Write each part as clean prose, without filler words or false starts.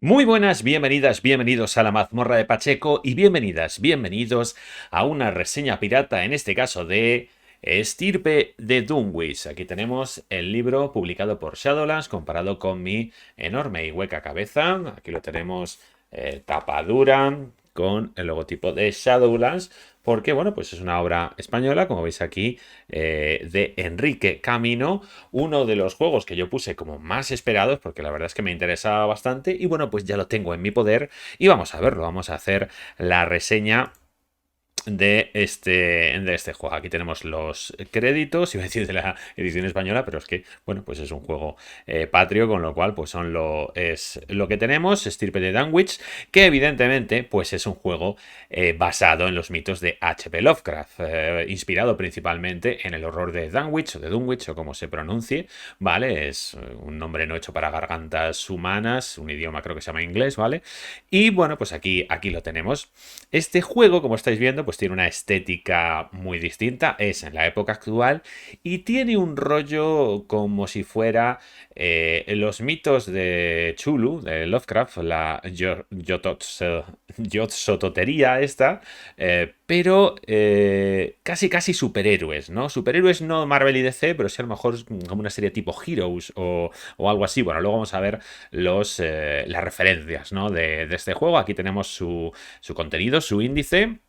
Muy buenas, bienvenidas, bienvenidos a la mazmorra de Pacheco y bienvenidas, bienvenidos a una reseña pirata, en este caso de Estirpe de Dunwich. Aquí tenemos el libro publicado por Shadowlands comparado con mi enorme y hueca cabeza. Aquí lo tenemos, tapa dura con el logotipo de Shadowlands, porque bueno, pues es una obra española, como veis aquí, de Enrique Camino, uno de los juegos que yo puse como más esperados, porque la verdad es que me interesaba bastante, y bueno, pues ya lo tengo en mi poder, y vamos a verlo, vamos a hacer la reseña de este juego. Aquí tenemos los créditos, iba a decir de la edición española, pero es que, bueno, pues es un juego patrio, con lo cual, pues es lo que tenemos, Estirpe de Dunwich, que evidentemente, pues es un juego basado en los mitos de H.P. Lovecraft, inspirado principalmente en el horror de Dunwich, o de Dunwich, o como se pronuncie, ¿vale? Es un nombre no hecho para gargantas humanas, un idioma creo que se llama inglés, ¿vale? Y bueno, pues aquí lo tenemos. Este juego, como estáis viendo, pues tiene una estética muy distinta, es en la época actual y tiene un rollo como si fuera los mitos de Chulu, de Lovecraft, la Yotsototería esta, pero casi casi superhéroes, ¿no? Superhéroes no Marvel y DC, pero sí a lo mejor como una serie tipo Heroes o algo así. Bueno, luego vamos a ver las referencias, ¿no? de este juego. Aquí tenemos su contenido, su índice.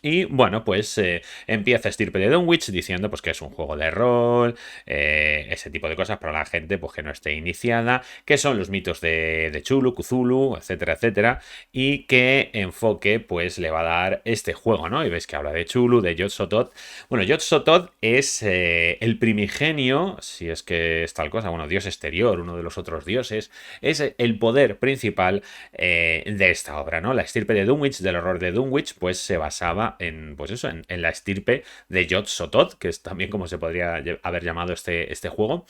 Y bueno, pues empieza Estirpe de Dunwich diciendo pues que es un juego de rol, ese tipo de cosas para la gente pues que no esté iniciada, que son los mitos de Chulu, Cthulhu, etcétera, etcétera, y qué enfoque pues le va a dar este juego, ¿no? Y veis que habla de Chulu, de Yog-Sothoth. Bueno, Yog-Sothoth es el primigenio, si es que es tal cosa, bueno, dios exterior, uno de los otros dioses, es el poder principal de esta obra, ¿no? La estirpe de Dunwich, del horror de Dunwich, pues se basaba en, pues eso, en la estirpe de Yog-Sothoth, que es también como se podría haber llamado este juego,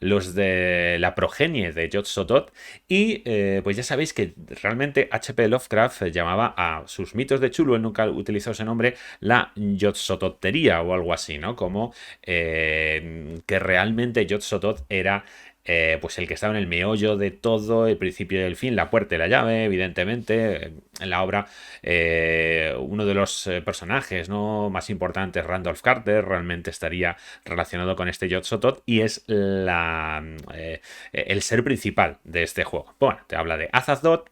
los de la progenie de Yog-Sothoth, y pues ya sabéis que realmente H.P. Lovecraft llamaba a sus mitos de Chulu, él nunca utilizó ese nombre, la Yog-Sothothería o algo así, ¿no? Como que realmente Yog-Sothoth era pues el que estaba en el meollo de todo, el principio y el fin, la puerta y la llave, evidentemente. En la obra, uno de los personajes, ¿no?, más importantes, Randolph Carter, realmente estaría relacionado con este Yog-Sothoth y es el ser principal de este juego. Bueno, te habla de Azathoth,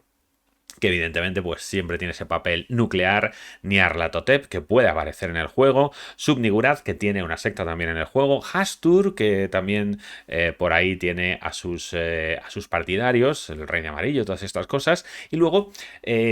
que evidentemente pues siempre tiene ese papel nuclear, Nyarlathotep, que puede aparecer en el juego, Sub-Niggurath, que tiene una secta también en el juego, Hastur, que también por ahí tiene a sus partidarios, el Rey de Amarillo, todas estas cosas, y luego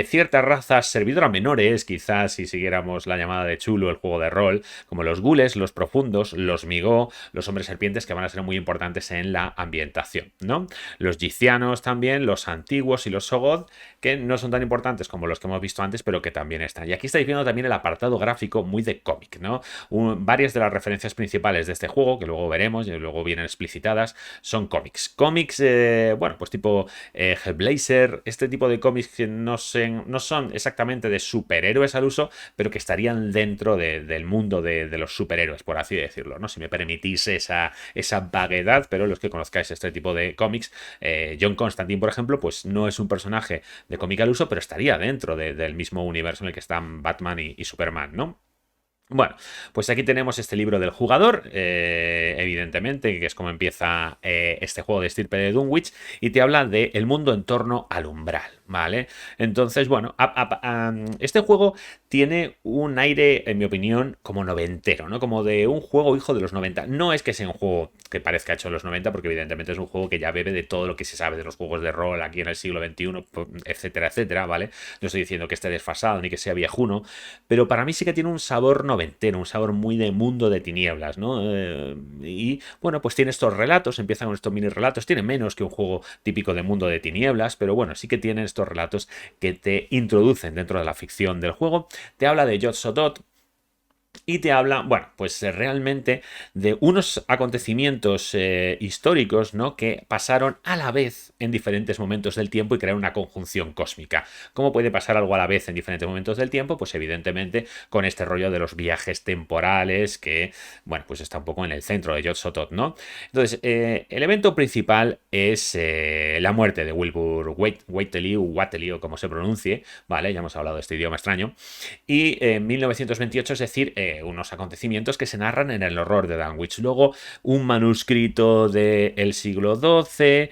ciertas razas servidoras menores, quizás si siguiéramos la llamada de Chulo, el juego de rol, como los gules, los profundos, los migó, los hombres serpientes, que van a ser muy importantes en la ambientación, ¿no? Los gicianos también, los antiguos y los Sogoth, que no son tan importantes como los que hemos visto antes, pero que también están. Y aquí estáis viendo también el apartado gráfico muy de cómic, ¿no? Varias de las referencias principales de este juego, que luego veremos y luego vienen explicitadas, son cómics. Cómics, bueno, pues tipo Hellblazer, este tipo de cómics que no son exactamente de superhéroes al uso, pero que estarían dentro del mundo de los superhéroes, por así decirlo, ¿no? Si me permitís esa vaguedad, pero los que conozcáis este tipo de cómics, John Constantine, por ejemplo, pues no es un personaje de cómic al uso, pero estaría dentro del mismo universo en el que están Batman y Superman, ¿no? Bueno, pues aquí tenemos este libro del jugador, evidentemente, que es como empieza este juego de estirpe de Dunwich, y te habla del mundo en torno al umbral, ¿vale? Entonces, bueno, este juego tiene un aire, en mi opinión, como noventero, ¿no? Como de un juego hijo de los 90. No es que sea un juego que parezca hecho en los 90, porque evidentemente es un juego que ya bebe de todo lo que se sabe de los juegos de rol aquí en el siglo XXI, etcétera, etcétera, ¿vale? No estoy diciendo que esté desfasado ni que sea viejuno, pero para mí sí que tiene un sabor noventero, un sabor muy de mundo de tinieblas, ¿no? Y bueno, pues tiene estos relatos, empieza con estos mini relatos, tiene menos que un juego típico de mundo de tinieblas, pero bueno, sí que tiene estos relatos que te introducen dentro de la ficción del juego. Te habla de Yog-Sothoth, Y te habla, bueno, pues realmente de unos acontecimientos históricos, ¿no? Que pasaron a la vez en diferentes momentos del tiempo y crearon una conjunción cósmica. ¿Cómo puede pasar algo a la vez en diferentes momentos del tiempo? Pues evidentemente con este rollo de los viajes temporales que, bueno, pues está un poco en el centro de Yog-Sothoth, ¿no? Entonces, el evento principal es la muerte de Wilbur Whateley o Whateley o como se pronuncie, ¿vale? Ya hemos hablado de este idioma extraño. Y en 1928, es decir, unos acontecimientos que se narran en el horror de Dunwich. Luego, un manuscrito del siglo XII,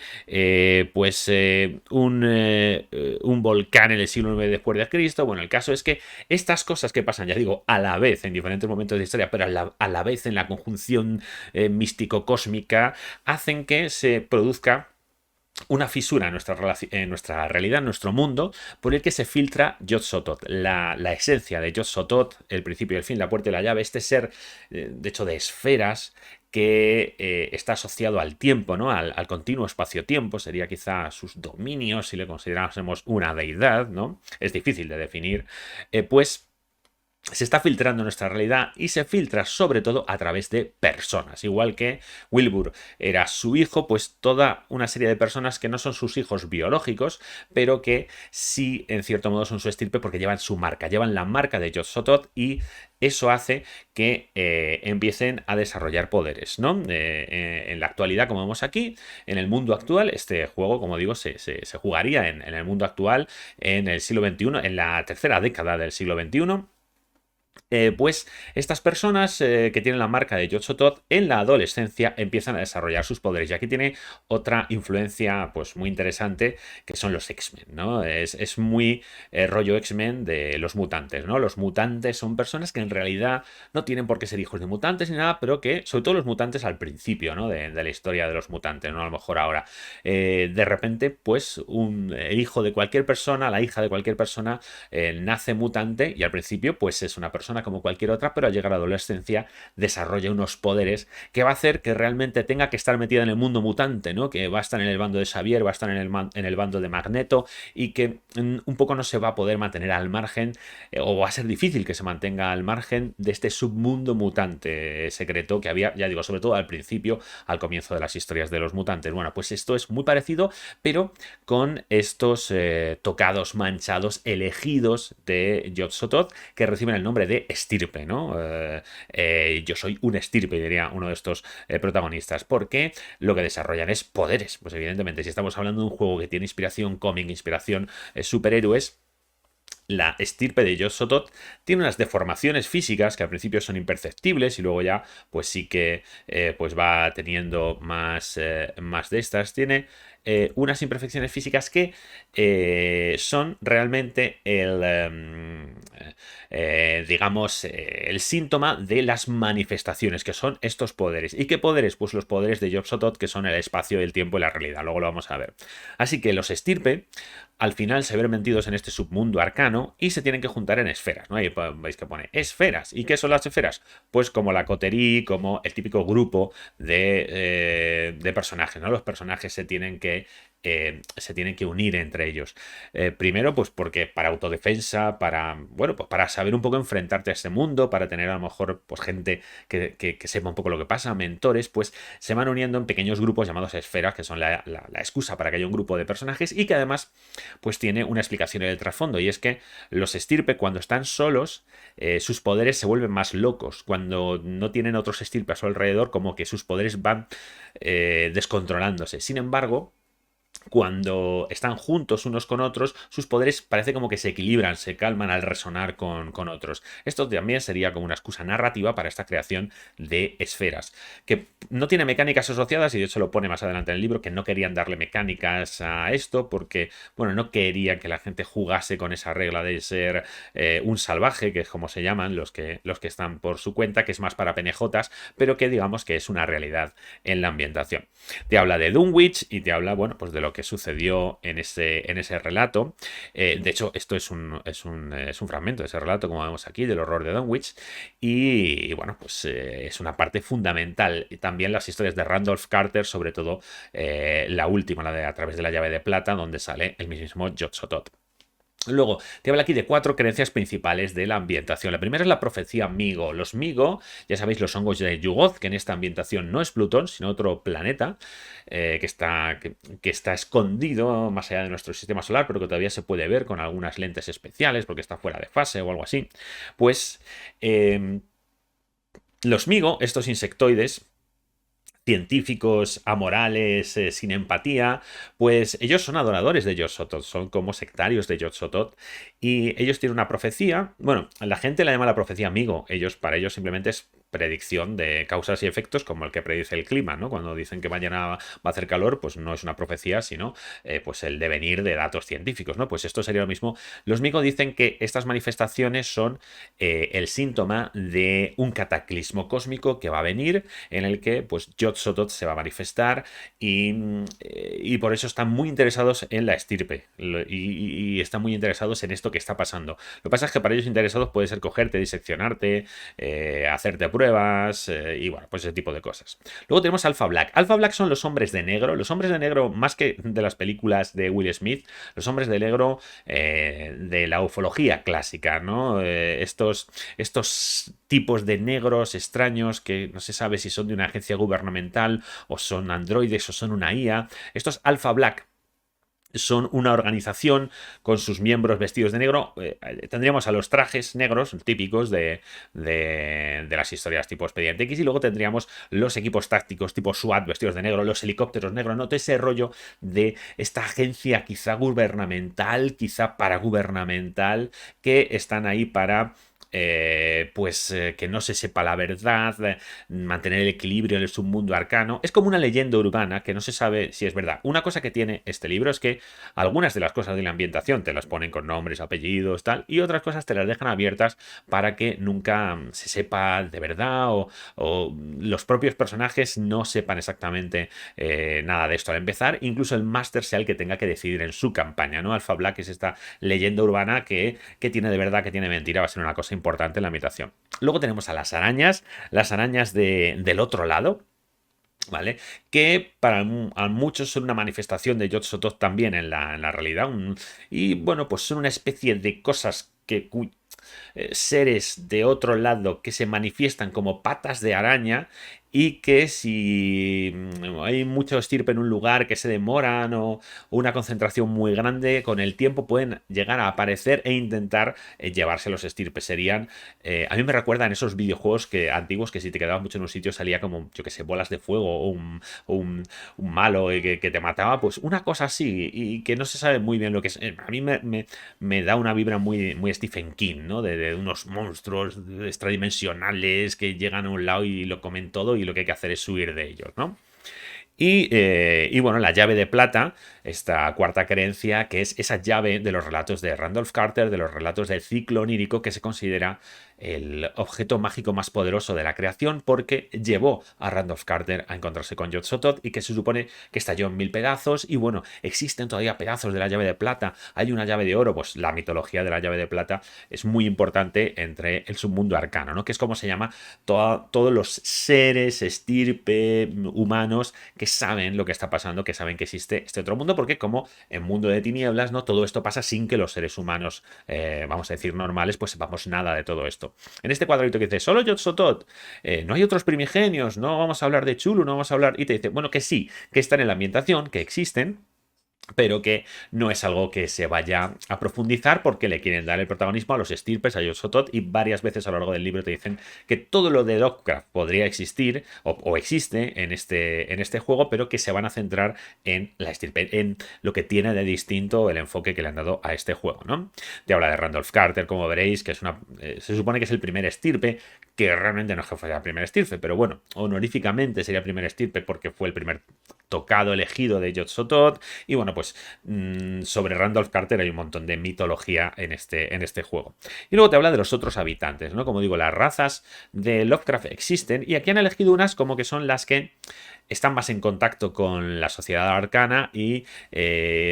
un volcán en el siglo IX después de Cristo. Bueno, el caso es que estas cosas que pasan, ya digo, a la vez en diferentes momentos de historia, pero a la vez en la conjunción místico-cósmica, hacen que se produzca una fisura en nuestra realidad, en nuestro mundo, por el que se filtra Yog-Sothoth, la esencia de Yog-Sothoth, el principio y el fin, la puerta y la llave, este ser, de hecho, de esferas que está asociado al tiempo, ¿no? Al continuo espacio-tiempo, sería quizá sus dominios si le considerásemos una deidad, ¿no? Es difícil de definir, pues se está filtrando nuestra realidad y se filtra sobre todo a través de personas. Igual que Wilbur era su hijo, pues toda una serie de personas que no son sus hijos biológicos, pero que sí, en cierto modo, son su estirpe porque llevan su marca, llevan la marca de Yog-Sothoth y eso hace que empiecen a desarrollar poderes, ¿no? En la actualidad, como vemos aquí, en el mundo actual, este juego, como digo, se jugaría en el mundo actual, en el siglo XXI, en la tercera década del siglo XXI. Pues estas personas que tienen la marca de Yog-Sothoth en la adolescencia empiezan a desarrollar sus poderes. Y aquí tiene otra influencia pues muy interesante que son los X-Men, ¿no? Es muy rollo X-Men de los mutantes, ¿no? Los mutantes son personas que en realidad no tienen por qué ser hijos de mutantes ni nada, pero que, sobre todo los mutantes al principio, ¿no? De la historia de los mutantes, ¿no? A lo mejor ahora. De repente, pues el hijo de cualquier persona, la hija de cualquier persona nace mutante y al principio pues es una persona como cualquier otra, pero al llegar a la adolescencia desarrolla unos poderes que va a hacer que realmente tenga que estar metida en el mundo mutante, ¿no? Que va a estar en el bando de Xavier, va a estar en el bando de Magneto y que un poco no se va a poder mantener al margen o va a ser difícil que se mantenga al margen de este submundo mutante secreto que había, ya digo, sobre todo al principio, al comienzo de las historias de los mutantes. Bueno, pues esto es muy parecido, pero con estos tocados manchados elegidos de Yog-Sothoth que reciben el nombre de estirpe, ¿no? Yo soy un estirpe, diría uno de estos protagonistas, porque lo que desarrollan es poderes. Pues evidentemente, si estamos hablando de un juego que tiene inspiración cómic, inspiración superhéroes, la estirpe de Yog-Sothoth tiene unas deformaciones físicas que al principio son imperceptibles y luego ya pues sí que pues va teniendo más de estas. Tiene unas imperfecciones físicas que son realmente digamos, el síntoma de las manifestaciones que son estos poderes. ¿Y qué poderes? Pues los poderes de Yog-Sothoth, que son el espacio, el tiempo y la realidad. Luego lo vamos a ver. Así que los estirpe al final se ven metidos en este submundo arcano y se tienen que juntar en esferas, ¿no? Ahí veis que pone esferas. ¿Y qué son las esferas? Pues como la coterie, como el típico grupo de personajes, ¿no? Los personajes se tienen que unir entre ellos. Primero, pues porque para autodefensa, bueno, pues para saber un poco enfrentarte a este mundo, para tener a lo mejor pues gente que sepa un poco lo que pasa, mentores, pues se van uniendo en pequeños grupos llamados esferas, que son la excusa para que haya un grupo de personajes y que además pues tiene una explicación en el trasfondo, y es que los estirpe cuando están solos, sus poderes se vuelven más locos. Cuando no tienen otros estirpe a su alrededor, como que sus poderes van descontrolándose. Sin embargo, cuando están juntos unos con otros, sus poderes parece como que se equilibran, se calman al resonar con otros. Esto también sería como una excusa narrativa para esta creación de esferas, que no tiene mecánicas asociadas, y de hecho lo pone más adelante en el libro, que no querían darle mecánicas a esto porque, bueno, no querían que la gente jugase con esa regla de ser un salvaje, que es como se llaman los que están por su cuenta, que es más para penejotas, pero que digamos que es una realidad en la ambientación. Te habla de Dunwich y te habla, bueno, pues de lo que sucedió en ese relato. De hecho, esto es un fragmento de ese relato, como vemos aquí, del horror de Dunwich. Y bueno, pues es una parte fundamental. Y también las historias de Randolph Carter, sobre todo la última, la de A través de la llave de plata, donde sale el mismo Yog-Sothoth. Luego, te habla aquí de 4 creencias principales de la ambientación. La primera es la profecía Migo. Los Migo, ya sabéis, los hongos de Yugoth, que en esta ambientación no es Plutón, sino otro planeta que está escondido más allá de nuestro sistema solar, pero que todavía se puede ver con algunas lentes especiales porque está fuera de fase o algo así. Pues los Migo, estos insectoides, científicos amorales, sin empatía, pues ellos son adoradores de Yog-Sothoth, son como sectarios de Yog-Sothoth y ellos tienen una profecía, bueno, la gente la llama la profecía amigo, para ellos simplemente es predicción de causas y efectos como el que predice el clima, ¿no? Cuando dicen que mañana va a hacer calor, pues no es una profecía, sino pues el devenir de datos científicos, ¿no? Pues esto sería lo mismo. Los Migo dicen que estas manifestaciones son el síntoma de un cataclismo cósmico que va a venir, en el que pues Yog-Sothoth se va a manifestar y por eso están muy interesados en la estirpe y están muy interesados en esto que está pasando. Lo que pasa es que para ellos interesados puede ser cogerte, diseccionarte, hacerte pruebas y bueno, pues ese tipo de cosas. Luego tenemos Alpha Black. Alpha Black son los hombres de negro. Los hombres de negro, más que de las películas de Will Smith, los hombres de negro de la ufología clásica, ¿no? Estos tipos de negros extraños que no se sabe si son de una agencia gubernamental o son androides o son una IA. Estos Alpha Black son una organización con sus miembros vestidos de negro. Tendríamos a los trajes negros típicos de las historias tipo Expediente X y luego tendríamos los equipos tácticos tipo SWAT vestidos de negro, los helicópteros negros, ¿no? Todo ese rollo de esta agencia quizá gubernamental, quizá paragubernamental, que están ahí para que no se sepa la verdad, mantener el equilibrio en el submundo arcano. Es como una leyenda urbana que no se sabe si es verdad. Una cosa que tiene este libro es que algunas de las cosas de la ambientación te las ponen con nombres, apellidos, tal, y otras cosas te las dejan abiertas para que nunca se sepa de verdad o los propios personajes no sepan exactamente nada de esto al empezar. Incluso el máster sea el que tenga que decidir en su campaña, ¿no? Alpha Black es esta leyenda urbana que tiene de verdad, que tiene mentira, va a ser una cosa importante en la habitación. Luego tenemos a las arañas del otro lado, ¿vale? Que para muchos son una manifestación de Yog-Sothoth también en la realidad. Y bueno, pues son una especie de cosas seres de otro lado que se manifiestan como patas de araña y que si hay mucho estirpe en un lugar que se demoran o una concentración muy grande, con el tiempo pueden llegar a aparecer e intentar llevarse los estirpes. A mí me recuerdan esos videojuegos antiguos que si te quedabas mucho en un sitio salía como, yo que sé, bolas de fuego o un malo que te mataba, pues una cosa así y que no se sabe muy bien lo que es. A mí me da una vibra muy, muy Stephen King, ¿no? De unos monstruos extradimensionales que llegan a un lado y lo comen todo y lo que hay que hacer es huir de ellos, ¿no? Y bueno, la llave de plata, esta cuarta creencia, que es esa llave de los relatos de Randolph Carter, de los relatos del ciclo onírico, que se considera el objeto mágico más poderoso de la creación porque llevó a Randolph Carter a encontrarse con Yog-Sothoth y que se supone que estalló en 1000 pedazos y bueno, existen todavía pedazos de la llave de plata, hay una llave de oro, pues la mitología de la llave de plata es muy importante entre el submundo arcano, ¿no? Que es como se llama todos los seres, estirpe, humanos que saben lo que está pasando, que saben que existe este otro mundo, porque como en mundo de tinieblas, ¿no? Todo esto pasa sin que los seres humanos, vamos a decir normales, pues sepamos nada de todo esto. En este cuadrito que dice, solo Yog-Sothoth, no hay otros primigenios, no vamos a hablar de Chulu, no vamos a hablar, y te dice, bueno, que sí, que están en la ambientación, que existen, pero que no es algo que se vaya a profundizar porque le quieren dar el protagonismo a los estirpes, a Yog-Sothoth, y varias veces a lo largo del libro te dicen que todo lo de Lovecraft podría existir o existe en este juego, pero que se van a centrar en la estirpe, en lo que tiene de distinto el enfoque que le han dado a este juego, ¿no? Te habla de Randolph Carter, como veréis, que se supone que es el primer estirpe, que realmente no es que fuera el primer estirpe, pero bueno, honoríficamente sería el primer estirpe porque fue el primer tocado, elegido de Yog-Sothoth, y bueno, pues sobre Randolph Carter hay un montón de mitología en este juego. Y luego te habla de los otros habitantes, ¿no? Como digo, las razas de Lovecraft existen y aquí han elegido unas como que son las que están más en contacto con la sociedad arcana y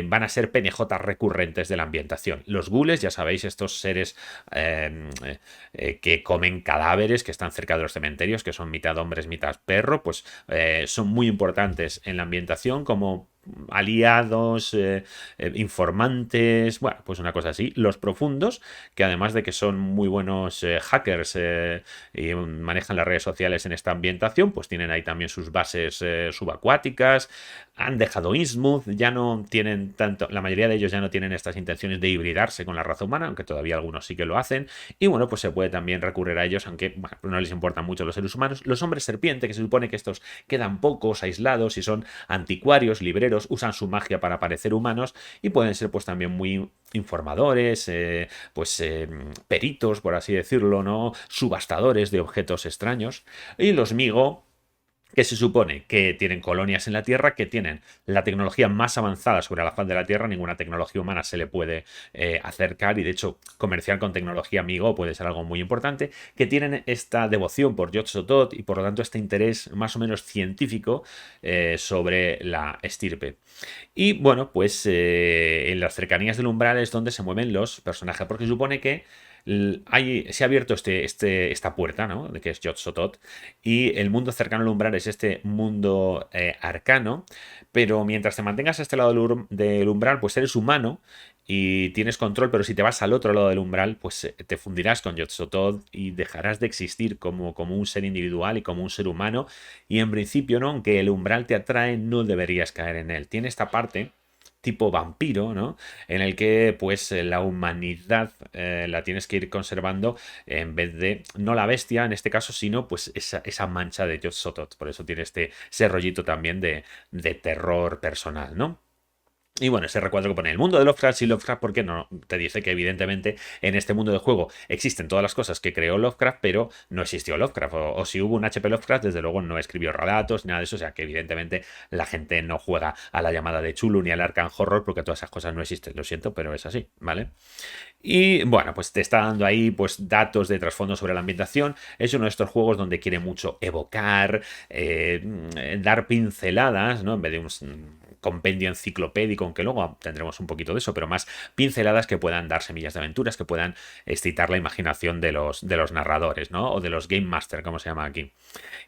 van a ser PNJ recurrentes de la ambientación. Los ghouls, ya sabéis, estos seres que comen cadáveres, que están cerca de los cementerios, que son mitad hombres, mitad perro, pues son muy importantes en la ambientación como aliados, informantes, bueno, pues una cosa así. Los profundos, que además de que son muy buenos hackers y manejan las redes sociales en esta ambientación, pues tienen ahí también sus bases subacuáticas, han dejado Innsmouth, ya no tienen tanto, la mayoría de ellos ya no tienen estas intenciones de hibridarse con la raza humana, aunque todavía algunos sí que lo hacen, y bueno, pues se puede también recurrir a ellos, aunque bueno, no les importan mucho los seres humanos. Los hombres serpiente, que se supone que estos quedan pocos, aislados y son anticuarios, libreros, usan su magia para parecer humanos y pueden ser pues también muy informadores, peritos, por así decirlo, ¿no? Subastadores de objetos extraños. Y los Migo, que se supone que tienen colonias en la Tierra, que tienen la tecnología más avanzada sobre la faz de la Tierra, ninguna tecnología humana se le puede acercar y de hecho comerciar con tecnología amigo puede ser algo muy importante, que tienen esta devoción por Yog-Sothoth y por lo tanto este interés más o menos científico sobre la estirpe. Y bueno, pues en las cercanías del umbral es donde se mueven los personajes, porque se supone que se ha abierto esta puerta, ¿no? De que es Yog-Sothoth, y el mundo cercano al umbral es este mundo arcano, pero mientras te mantengas a este lado del umbral, pues eres humano y tienes control, pero si te vas al otro lado del umbral, pues te fundirás con Yog-Sothoth y dejarás de existir como un ser individual y como un ser humano, y en principio, ¿no? Aunque el umbral te atrae, no deberías caer en él. Tiene esta parte tipo vampiro, ¿no? En el que pues la humanidad la tienes que ir conservando en vez de, no la bestia en este caso, sino pues esa mancha de Yog-Sothoth. Por eso tiene ese rollito también de terror personal, ¿no? Y bueno, ese recuadro que pone el mundo de Lovecraft y Lovecraft, ¿por qué no? Te dice que evidentemente en este mundo de juego existen todas las cosas que creó Lovecraft, pero no existió Lovecraft. O si hubo un HP Lovecraft, desde luego no escribió relatos, ni nada de eso. O sea que evidentemente la gente no juega a la llamada de Chulu ni al Arkham Horror porque todas esas cosas no existen. Lo siento, pero es así, ¿vale? Y bueno, pues te está dando ahí pues datos de trasfondo sobre la ambientación. Es uno de estos juegos donde quiere mucho evocar, dar pinceladas, ¿no? En vez de un compendio enciclopédico, aunque luego tendremos un poquito de eso, pero más pinceladas que puedan dar semillas de aventuras, que puedan excitar la imaginación de los narradores, ¿no? O de los Game Master, como se llama aquí.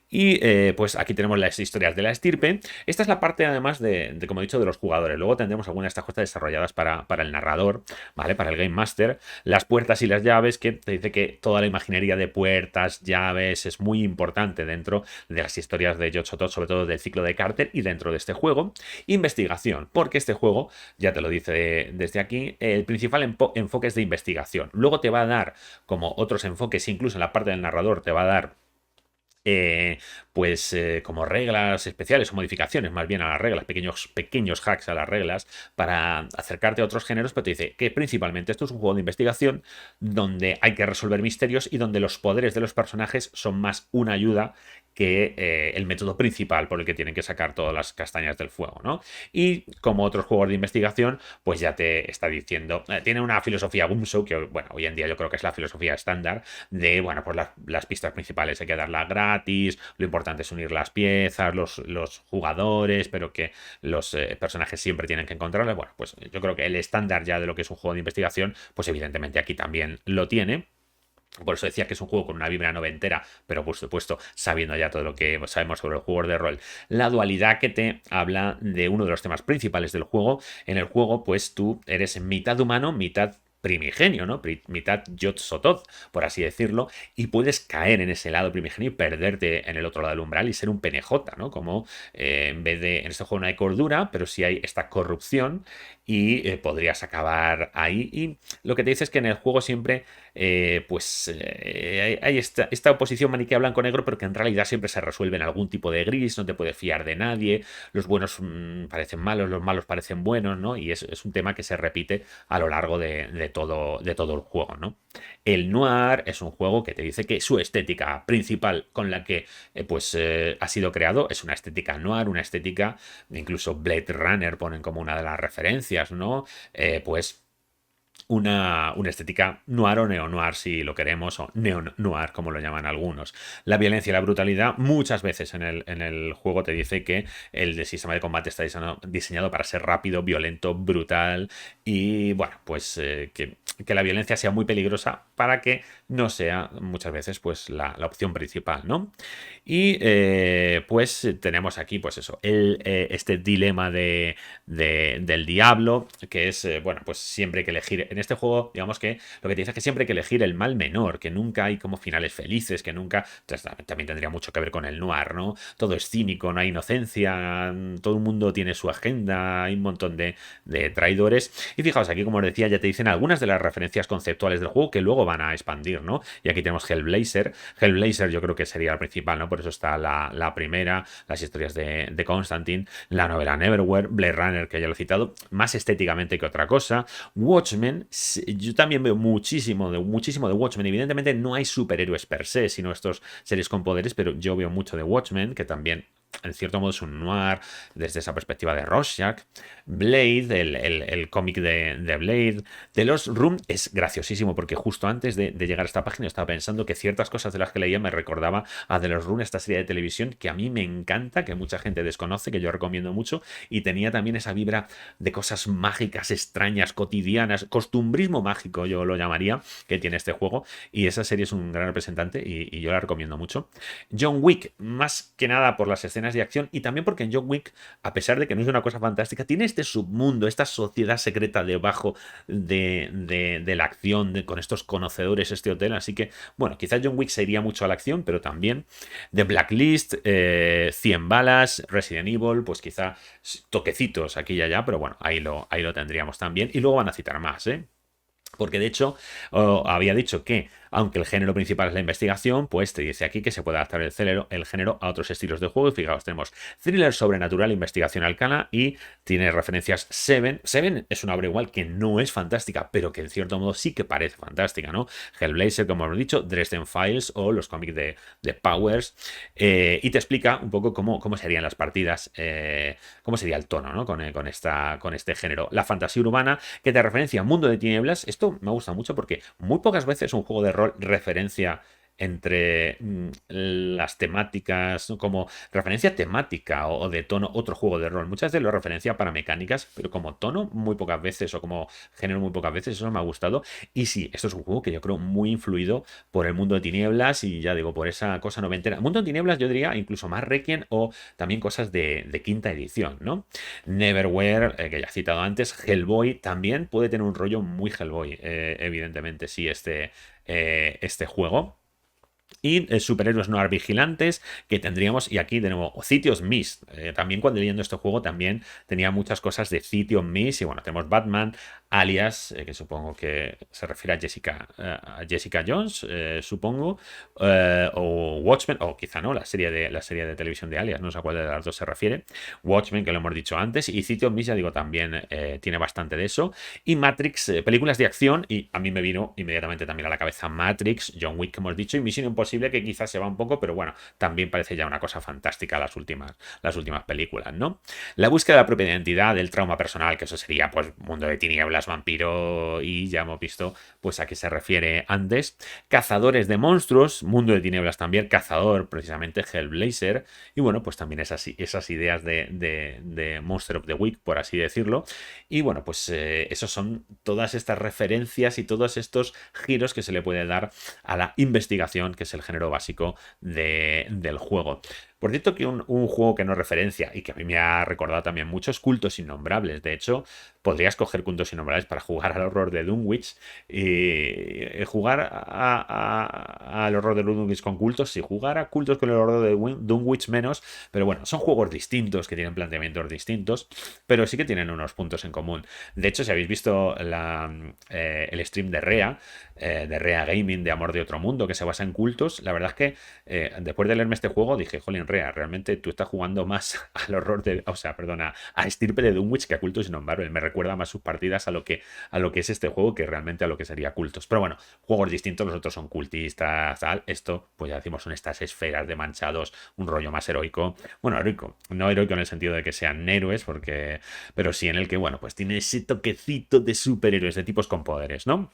Y pues aquí tenemos las historias de la estirpe. Esta es la parte además como he dicho, de los jugadores. Luego tendremos algunas de estas cosas desarrolladas para el narrador, ¿vale? Para el Game Master. Las puertas y las llaves, que te dice que toda la imaginería de puertas, llaves, es muy importante dentro de las historias de Yog-Sothoth, sobre todo del ciclo de Carter y dentro de este juego. Investigación, porque este juego, ya te lo dice desde aquí, el principal enfoque es de investigación. Luego te va a dar como otros enfoques, incluso en la parte del narrador te va a dar eh, como reglas especiales o modificaciones más bien a las reglas, pequeños hacks a las reglas para acercarte a otros géneros, pero te dice que principalmente esto es un juego de investigación donde hay que resolver misterios y donde los poderes de los personajes son más una ayuda que el método principal por el que tienen que sacar todas las castañas del fuego, ¿no? Y como otros juegos de investigación, pues ya te está diciendo, tiene una filosofía Gumshoe, que bueno, hoy en día yo creo que es la filosofía estándar de, bueno, pues las pistas principales hay que darlas gratis, lo importante es unir las piezas, los jugadores, pero que los personajes siempre tienen que encontrarlas. Bueno, pues yo creo que el estándar ya de lo que es un juego de investigación, pues evidentemente aquí también lo tiene. Por eso decía que es un juego con una vibra noventera, pero por supuesto sabiendo ya todo lo que sabemos sobre el juego de rol. La dualidad que te habla de uno de los temas principales del juego. En el juego, pues tú eres mitad humano, mitad primigenio, ¿no? Mitad Yog-Sothoth, por así decirlo, y puedes caer en ese lado primigenio y perderte en el otro lado del umbral y ser un PNJ, ¿no? Como en vez de, en este juego no hay cordura, pero sí hay esta corrupción y podrías acabar ahí. Y lo que te dice es que en el juego siempre hay esta oposición maniquea blanco-negro, pero que en realidad siempre se resuelve en algún tipo de gris, no te puedes fiar de nadie, los buenos parecen malos, los malos parecen buenos, ¿no? Y es un tema que se repite a lo largo de todo el juego, ¿no? El Noir es un juego que te dice que su estética principal con la que ha sido creado es una estética noir, una estética, incluso Blade Runner ponen como una de las referencias, ¿no? Pues una estética noir o neo-noir, si lo queremos, o neo-noir, como lo llaman algunos. La violencia y la brutalidad, muchas veces en el juego te dice que el sistema de combate está diseñado para ser rápido, violento, brutal y, bueno, pues que la violencia sea muy peligrosa para que no sea muchas veces pues la opción principal, ¿no? Y pues tenemos aquí, pues eso, este dilema del diablo, que es, bueno, pues siempre hay que elegir. En este juego, digamos que lo que te dice es que siempre hay que elegir el mal menor, que nunca hay como finales felices, que nunca. Entonces, también tendría mucho que ver con el noir, ¿no? Todo es cínico, no hay inocencia, todo el mundo tiene su agenda, hay un montón de traidores. Y fijaos, aquí, como os decía, ya te dicen algunas de las referencias conceptuales del juego que luego van a expandir, ¿no? Y aquí tenemos Hellblazer. Hellblazer yo creo que sería el principal, ¿no? Por eso está la primera, las historias de Constantine, la novela Neverwhere, Blade Runner, que ya lo he citado, más estéticamente que otra cosa. Watchmen, yo también veo muchísimo de Watchmen. Evidentemente no hay superhéroes per se, sino estos seres con poderes, pero yo veo mucho de Watchmen, que también en cierto modo es un noir desde esa perspectiva de Rorschach. Blade, el cómic de Blade. De los Room es graciosísimo porque justo antes de llegar a esta página estaba pensando que ciertas cosas de las que leía me recordaba a The Lost Room, esta serie de televisión que a mí me encanta, que mucha gente desconoce, que yo recomiendo mucho, y tenía también esa vibra de cosas mágicas, extrañas, cotidianas, costumbrismo mágico yo lo llamaría, que tiene este juego, y esa serie es un gran representante y yo la recomiendo mucho. John Wick, más que nada por las escenas de acción y también porque en John Wick, a pesar de que no es una cosa fantástica, tiene este submundo, esta sociedad secreta debajo de la acción, con estos conocedores, este hotel, así que, bueno, quizás John Wick se iría mucho a la acción, pero también The Blacklist, 100 balas, Resident Evil, pues quizá toquecitos aquí y allá, pero bueno, ahí lo tendríamos también, y luego van a citar más, ¿eh? Porque de hecho, había dicho que, aunque el género principal es la investigación, pues te dice aquí que se puede adaptar el género a otros estilos de juego. Y fijaos, tenemos thriller sobrenatural, investigación arcana y tiene referencias Seven. Seven es una obra igual que no es fantástica, pero que en cierto modo sí que parece fantástica, ¿no? Hellblazer, como hemos dicho, Dresden Files o los cómics de Powers. Y te explica un poco cómo serían las partidas, cómo sería el tono, ¿no? Con este género. La fantasía urbana, que te referencia a Mundo de Tinieblas. Esto me gusta mucho porque muy pocas veces un juego de rol referencia entre las temáticas, ¿no? Como referencia temática o de tono, otro juego de rol. Muchas veces lo referencia para mecánicas, pero como tono muy pocas veces o como género muy pocas veces, eso me ha gustado. Y sí, esto es un juego que yo creo muy influido por el Mundo de Tinieblas y ya digo, por esa cosa noventera. Mundo de Tinieblas yo diría incluso más Requiem o también cosas de quinta edición, ¿no? Neverwhere, que ya he citado antes, Hellboy también puede tener un rollo muy Hellboy, evidentemente, sí, este juego. Y superhéroes noir vigilantes que tendríamos, y aquí de nuevo, City Mist. También cuando leyendo este juego también tenía muchas cosas de City of Mist. Y bueno, tenemos Batman, Alias, que supongo que se refiere a Jessica Jones, supongo, o Watchmen, o quizá no, la serie de televisión de Alias, no sé a cuál de las dos se refiere. Watchmen, que lo hemos dicho antes, y City of Mist, ya digo, también tiene bastante de eso. Y Matrix, películas de acción, y a mí me vino inmediatamente también a la cabeza Matrix, John Wick, que hemos dicho, y Mission Imposible, que quizás se va un poco, pero bueno, también parece ya una cosa fantástica las últimas películas, ¿no? La búsqueda de la propia identidad, del trauma personal, que eso sería, pues, mundo de tinieblas, vampiro, y ya hemos visto, pues, a qué se refiere antes. Cazadores de monstruos, mundo de tinieblas también, cazador, precisamente, Hellblazer, y bueno, pues también esas ideas de Monster of the Week, por así decirlo. Y bueno, pues esos son todas estas referencias y todos estos giros que se le puede dar a la investigación, que es el género básico del juego. Por cierto, que un juego que no referencia y que a mí me ha recordado también muchos Cultos Innombrables. De hecho, podrías coger Cultos Innombrables para jugar al horror de Dunwich y jugar al horror de Dunwich con cultos, y jugar a cultos con el horror de Dunwich menos. Pero bueno, son juegos distintos que tienen planteamientos distintos, pero sí que tienen unos puntos en común. De hecho, si habéis visto el stream de Rea Gaming, de Amor de Otro Mundo, que se basa en cultos, la verdad es que después de leerme este juego dije, jolín, Rea. Realmente tú estás jugando más al horror de, o sea, perdona, a Estirpe de Dunwich que a Cultos in Marvel. Me recuerda más sus partidas a lo que es este juego que realmente a lo que sería Cultos. Pero bueno, juegos distintos, los otros son cultistas, tal. Esto, pues ya decimos, son estas esferas de manchados, un rollo más heroico. Bueno, heroico, no heroico en el sentido de que sean héroes, porque, pero sí en el que, bueno, pues tiene ese toquecito de superhéroes, de tipos con poderes, ¿no?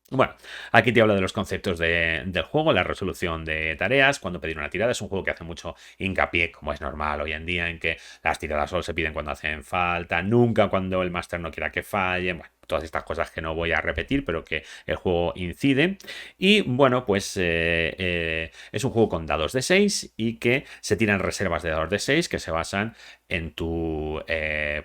Bueno, aquí te hablo de los conceptos del juego, la resolución de tareas, cuando pedir una tirada. Es un juego que hace mucho hincapié, como es normal hoy en día, en que las tiradas solo se piden cuando hacen falta, nunca cuando el máster no quiera que fallen. Bueno, todas estas cosas que no voy a repetir, pero que el juego incide. Y bueno, pues es un juego con dados de 6 y que se tiran reservas de dados de 6 que se basan en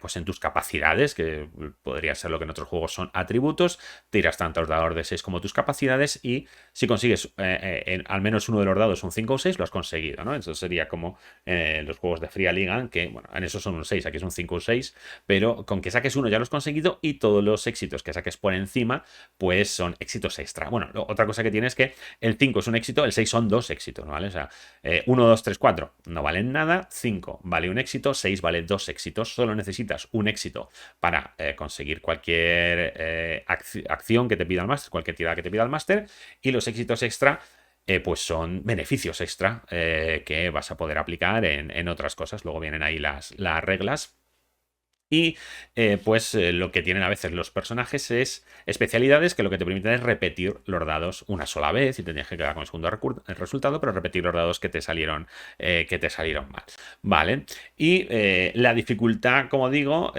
pues en tus capacidades, que podría ser lo que en otros juegos son atributos. Tiras tanto los dados de 6 como tus capacidades y si consigues al menos uno de los dados un 5 o 6 lo has conseguido, ¿no? Eso sería como los juegos de Fria Liga, que bueno, en esos son un 6, aquí es un 5 o 6, pero con que saques uno ya lo has conseguido y todos los éxitos que saques por encima, pues son éxitos extra. Bueno, otra cosa que tiene es que el 5 es un éxito, el 6 son dos éxitos, ¿vale? O sea, 1, 2, 3, 4 no valen nada, 5 vale un éxito, 6 vale dos éxitos, solo necesitas un éxito para conseguir cualquier acción que te pida el máster, cualquier tirada que te pida el máster, y los éxitos extra pues son beneficios extra que vas a poder aplicar en otras cosas. Luego vienen ahí las reglas. Y pues lo que tienen a veces los personajes es especialidades que lo que te permiten es repetir los dados una sola vez y te tienes que quedar con el segundo resultado, pero repetir los dados que te salieron mal. Vale. Y la dificultad, como digo,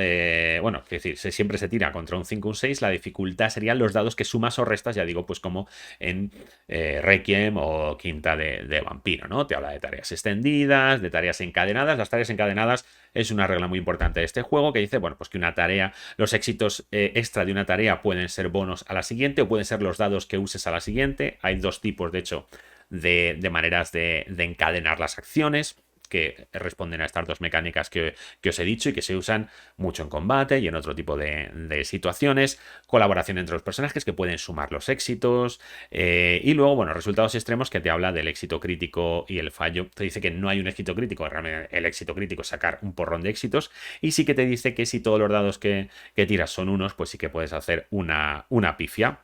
bueno, es decir, siempre se tira contra un 5 o un 6. La dificultad serían los dados que sumas o restas, ya digo, pues como en Requiem o Quinta de Vampiro, ¿no? Te habla de tareas extendidas, de tareas encadenadas. Las tareas encadenadas es una regla muy importante de este juego que dice, bueno, pues que una tarea, los éxitos extra de una tarea pueden ser bonos a la siguiente o pueden ser los dados que uses a la siguiente. Hay dos tipos, de hecho, de maneras de encadenar las acciones que responden a estas dos mecánicas que os he dicho y que se usan mucho en combate y en otro tipo de situaciones. Colaboración entre los personajes que pueden sumar los éxitos. Y luego, bueno, resultados extremos que te habla del éxito crítico y el fallo. Te dice que no hay un éxito crítico, realmente el éxito crítico es sacar un porrón de éxitos. Y sí que te dice que si todos los dados que tiras son unos, pues sí que puedes hacer una pifia.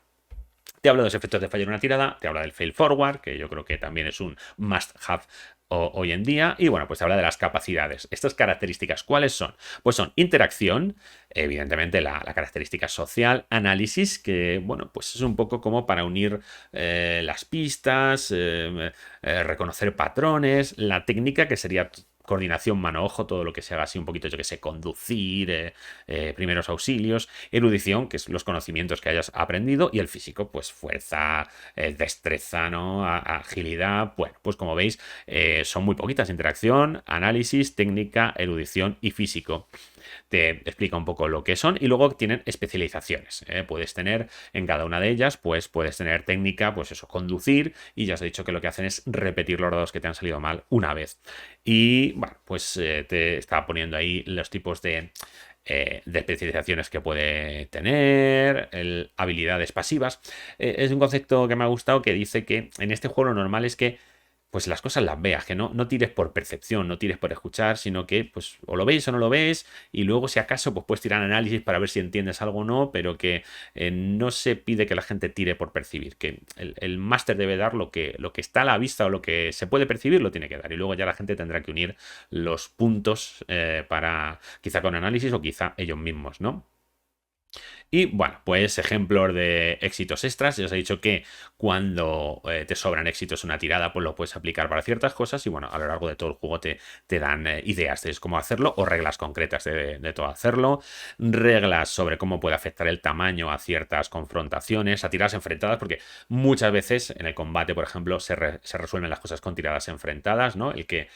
Te hablo de los efectos de fallo en una tirada, te habla del fail forward, que yo creo que también es un must have hoy en día. Y bueno, pues te habla de las capacidades. Estas características, ¿cuáles son? Pues son interacción, evidentemente la característica social, análisis, que bueno, pues es un poco como para unir las pistas, reconocer patrones, la técnica que sería coordinación mano-ojo, todo lo que se haga así un poquito, yo que sé, conducir, primeros auxilios, erudición, que es los conocimientos que hayas aprendido, y el físico, pues fuerza, destreza, ¿no? Agilidad. Bueno, pues como veis, son muy poquitas: interacción, análisis, técnica, erudición y físico. Te explica un poco lo que son y luego tienen especializaciones. Puedes tener en cada una de ellas, pues puedes tener técnica, pues eso, conducir, y ya os he dicho que lo que hacen es repetir los dados que te han salido mal una vez. Y bueno, pues te estaba poniendo ahí los tipos de especializaciones que puede tener, habilidades pasivas. Es un concepto que me ha gustado, que dice que en este juego lo normal es que pues las cosas las veas, que no tires por percepción, no tires por escuchar, sino que pues o lo ves o no lo ves, y luego si acaso pues puedes tirar análisis para ver si entiendes algo o no, pero que no se pide que la gente tire por percibir, que el máster debe dar lo que está a la vista o lo que se puede percibir, lo tiene que dar, y luego ya la gente tendrá que unir los puntos para quizá con análisis o quizá ellos mismos, ¿no? Y bueno, pues ejemplos de éxitos extras. Ya os he dicho que cuando te sobran éxitos en una tirada, pues lo puedes aplicar para ciertas cosas. Y bueno, a lo largo de todo el juego te dan ideas de cómo hacerlo o reglas concretas de todo hacerlo. Reglas sobre cómo puede afectar el tamaño a ciertas confrontaciones, a tiradas enfrentadas, porque muchas veces en el combate, por ejemplo, se resuelven las cosas con tiradas enfrentadas, ¿no? El que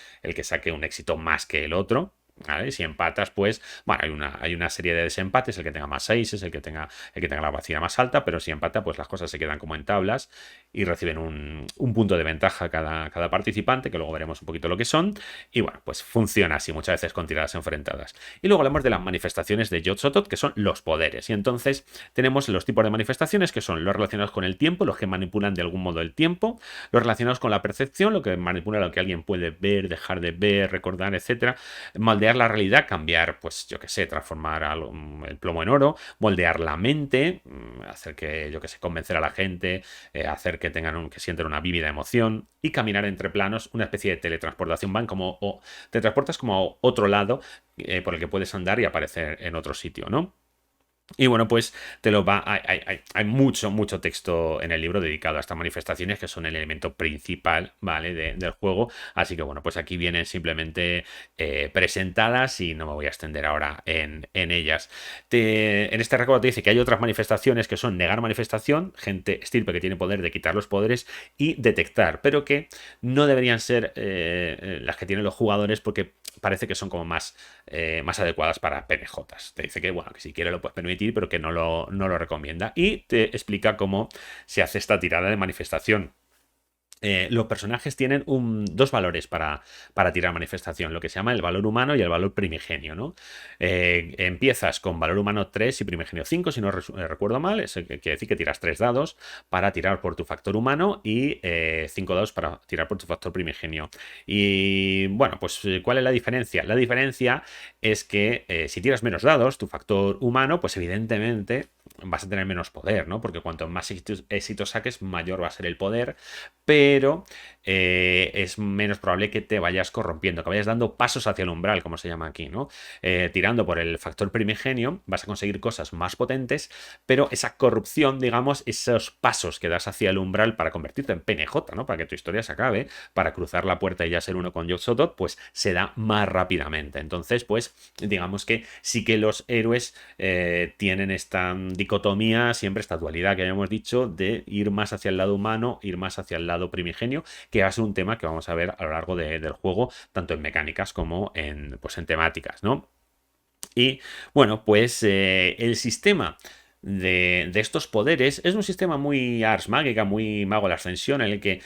saque un éxito más que el otro. ¿vale? Si empatas, pues, bueno, hay una serie de desempates, el que tenga más 6 es el que tenga la vacía más alta, pero si empata, pues las cosas se quedan como en tablas y reciben un punto de ventaja cada participante, que luego veremos un poquito lo que son. Y bueno, pues funciona así muchas veces con tiradas enfrentadas. Y luego hablamos de las manifestaciones de Yog-Sothoth, que son los poderes. Y entonces tenemos los tipos de manifestaciones, que son los relacionados con el tiempo, los que manipulan de algún modo el tiempo, los relacionados con la percepción, lo que manipula lo que alguien puede ver, dejar de ver, recordar, etcétera, moldear la realidad, cambiar, pues yo que sé, transformar el plomo en oro, moldear la mente, hacer que, yo que sé, convencer a la gente, hacer que que sientan una vívida emoción y caminar entre planos, una especie de teletransportación. Van como, o te transportas como a otro lado por el que puedes andar y aparecer en otro sitio, ¿no? Y bueno, pues te lo va. Hay mucho texto en el libro dedicado a estas manifestaciones que son el elemento principal, ¿vale? Del juego. Así que bueno, pues aquí vienen simplemente presentadas y no me voy a extender ahora en ellas. En este recuerdo te dice que hay otras manifestaciones que son negar manifestación, gente estirpe que tiene poder de quitar los poderes y detectar, pero que no deberían ser las que tienen los jugadores porque parece que son como más adecuadas para PNJs. Te dice que, bueno, que si quiere lo puedes permitir, pero que no lo recomienda. Y te explica cómo se hace esta tirada de manifestación. Los personajes tienen dos valores para tirar manifestación, lo que se llama el valor humano y el valor primigenio, ¿no? Empiezas con valor humano 3 y primigenio 5, si no recuerdo mal, eso quiere decir que tiras 3 dados para tirar por tu factor humano y 5 dados para tirar por tu factor primigenio. Y bueno, pues ¿cuál es la diferencia? La diferencia es que si tiras menos dados, tu factor humano, pues evidentemente vas a tener menos poder, ¿no? Porque cuanto más éxitos saques, mayor va a ser el poder, pero es menos probable que te vayas corrompiendo, que vayas dando pasos hacia el umbral, como se llama aquí, ¿no? Tirando por el factor primigenio, vas a conseguir cosas más potentes, pero esa corrupción, digamos, esos pasos que das hacia el umbral para convertirte en PNJ, ¿no? Para que tu historia se acabe, para cruzar la puerta y ya ser uno con Yog-Sothoth, pues se da más rápidamente. Entonces, pues, digamos que sí que los héroes tienen esta dicotomía, siempre esta dualidad que habíamos dicho, de ir más hacia el lado humano, ir más hacia el lado primigenio, que va a ser un tema que vamos a ver a lo largo del juego, tanto en mecánicas como pues en temáticas, ¿no? Y bueno, pues el sistema de estos poderes es un sistema muy Ars Magica, muy Mago de la Ascensión, en el que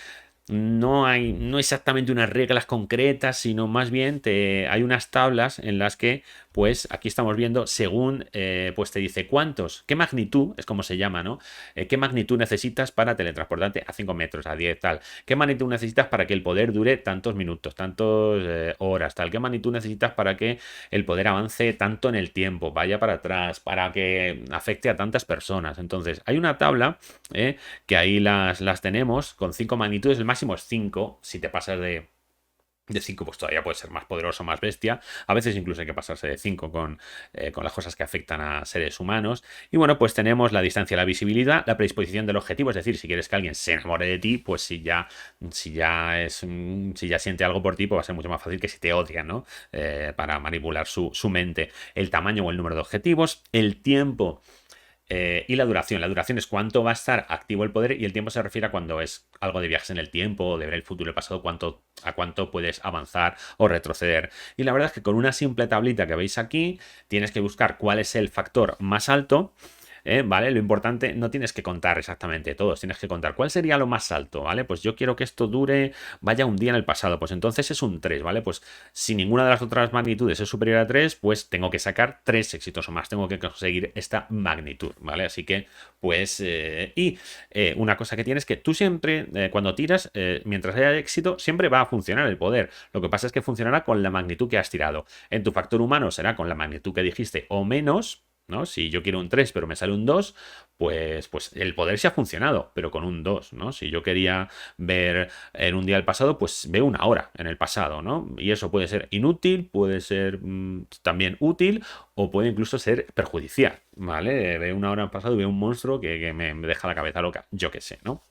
no exactamente unas reglas concretas, sino más bien hay unas tablas en las que, pues aquí estamos viendo, según, pues te dice qué magnitud, es como se llama, ¿no? ¿Qué magnitud necesitas para teletransportarte a 5 metros, a 10, tal? ¿Qué magnitud necesitas para que el poder dure tantos minutos, tantos horas, tal? ¿Qué magnitud necesitas para que el poder avance tanto en el tiempo, vaya para atrás, para que afecte a tantas personas? Entonces, hay una tabla que ahí las tenemos con 5 magnitudes, el máximo es 5, si te pasas de 5 pues todavía puede ser más poderoso, más bestia. A veces incluso hay que pasarse de 5 con las cosas que afectan a seres humanos. Y bueno, pues tenemos la distancia, la visibilidad, la predisposición del objetivo, es decir, si quieres que alguien se enamore de ti, pues si ya siente algo por ti, pues va a ser mucho más fácil que si te odian, ¿no? Para manipular su mente. El tamaño o el número de objetivos, el tiempo y la duración. La duración es cuánto va a estar activo el poder y el tiempo se refiere a cuando es algo de viajes en el tiempo o de ver el futuro y el pasado, a cuánto puedes avanzar o retroceder. Y la verdad es que con una simple tablita que veis aquí, tienes que buscar cuál es el factor más alto. ¿Vale? Lo importante, no tienes que contar exactamente todos, tienes que contar cuál sería lo más alto, ¿vale? Pues yo quiero que esto vaya un día en el pasado, pues entonces es un 3, ¿vale? Pues si ninguna de las otras magnitudes es superior a 3, pues tengo que sacar 3 éxitos o más, tengo que conseguir esta magnitud, ¿vale? Así que, pues, una cosa que tienes es que tú siempre, cuando tiras, mientras haya éxito, siempre va a funcionar el poder. Lo que pasa es que funcionará con la magnitud que has tirado. En tu factor humano será con la magnitud que dijiste o menos, ¿no? Si yo quiero un 3 pero me sale un 2, pues el poder sí ha funcionado, pero con un 2, ¿no? Si yo quería ver en un día del pasado, pues veo una hora en el pasado, ¿no? Y eso puede ser inútil, puede ser también útil o puede incluso ser perjudicial, ¿vale? Veo una hora en el pasado y veo un monstruo que me deja la cabeza loca, yo qué sé, ¿no?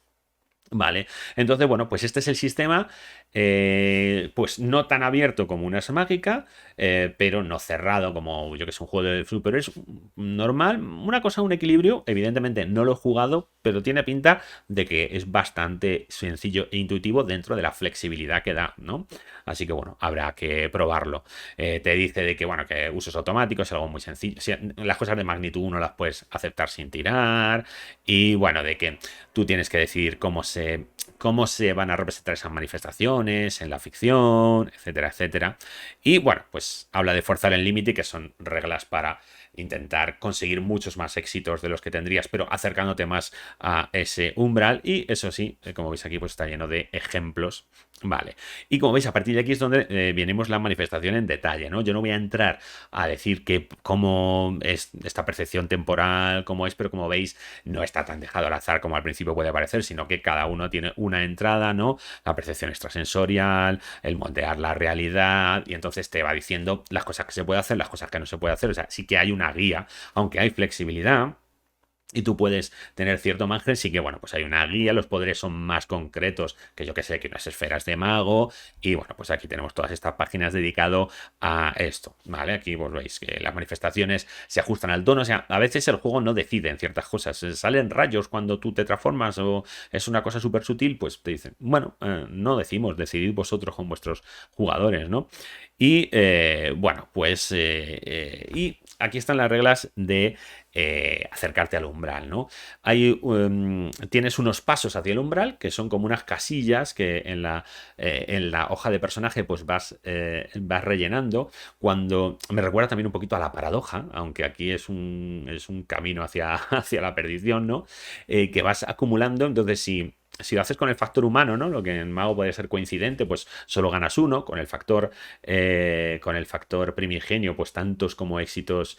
Vale, entonces, bueno, pues este es el sistema, pues no tan abierto como una es mágica, pero no cerrado como yo que sé, un juego de superhéroes normal. Una cosa, un equilibrio, evidentemente no lo he jugado, pero tiene pinta de que es bastante sencillo e intuitivo dentro de la flexibilidad que da, ¿no? Así que bueno, habrá que probarlo. Te dice de que, bueno, que usos automáticos es algo muy sencillo. Si las cosas de magnitud 1 las puedes aceptar sin tirar. Y bueno, de que tú tienes que decidir cómo se van a representar esas manifestaciones en la ficción, etcétera, etcétera. Y bueno, pues habla de forzar el límite, que son reglas para intentar conseguir muchos más éxitos de los que tendrías, pero acercándote más a ese umbral. Y eso sí, como veis aquí, pues está lleno de ejemplos. Vale. Y como veis, a partir de aquí es donde venimos la manifestación en detalle, ¿no? Yo no voy a entrar a decir cómo es esta percepción temporal, cómo es, pero como veis, no está tan dejado al azar como al principio puede parecer, sino que cada uno tiene una entrada, ¿no? La percepción extrasensorial, el moldear la realidad, y entonces te va diciendo las cosas que se puede hacer, las cosas que no se puede hacer. O sea, sí que hay una guía, aunque hay flexibilidad. Y tú puedes tener cierto margen, sí que bueno, pues hay una guía, los poderes son más concretos que yo que sé, que unas esferas de mago. Y bueno, pues aquí tenemos todas estas páginas dedicado a esto, ¿vale? Aquí vos veis que las manifestaciones se ajustan al tono, o sea, a veces el juego no decide en ciertas cosas, salen rayos cuando tú te transformas o es una cosa súper sutil, pues te dicen, bueno, no decimos, decidid vosotros con vuestros jugadores, ¿no? Y bueno, pues y aquí están las reglas de acercarte al umbral, ¿no? Tienes unos pasos hacia el umbral que son como unas casillas que en la hoja de personaje pues vas rellenando. Cuando me recuerda también un poquito a la paradoja, aunque aquí es un camino hacia la perdición, ¿no? Que vas acumulando. Entonces, si lo haces con el factor humano, ¿no? Lo que en Mago puede ser coincidente, pues solo ganas uno. Con el factor primigenio, pues tantos como éxitos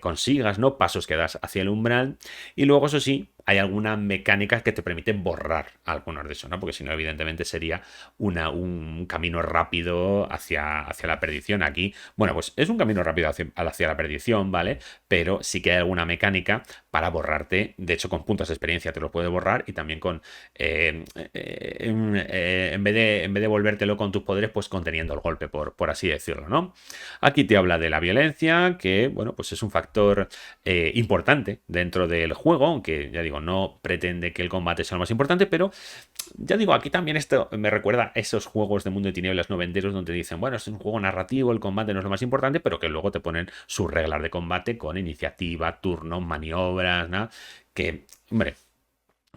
consigas, ¿no? Pasos que das hacia el umbral. Y luego, eso sí, hay alguna mecánica que te permite borrar algunos de esos, ¿no? Porque si no, evidentemente sería un camino rápido hacia la perdición. Aquí, bueno, pues es un camino rápido hacia la perdición, ¿vale? Pero sí que hay alguna mecánica para borrarte. De hecho, con puntos de experiencia te lo puede borrar y también en vez de volvértelo con tus poderes, pues conteniendo el golpe, por así decirlo, ¿no? Aquí te habla de la violencia, que, bueno, pues es un factor importante dentro del juego, aunque ya digo, no pretende que el combate sea lo más importante, pero ya digo, aquí también esto me recuerda a esos juegos de Mundo de Tinieblas noventeros donde dicen, bueno, es un juego narrativo, el combate no es lo más importante, pero que luego te ponen sus reglas de combate con iniciativa, turnos, maniobras, ¿no? Que, hombre,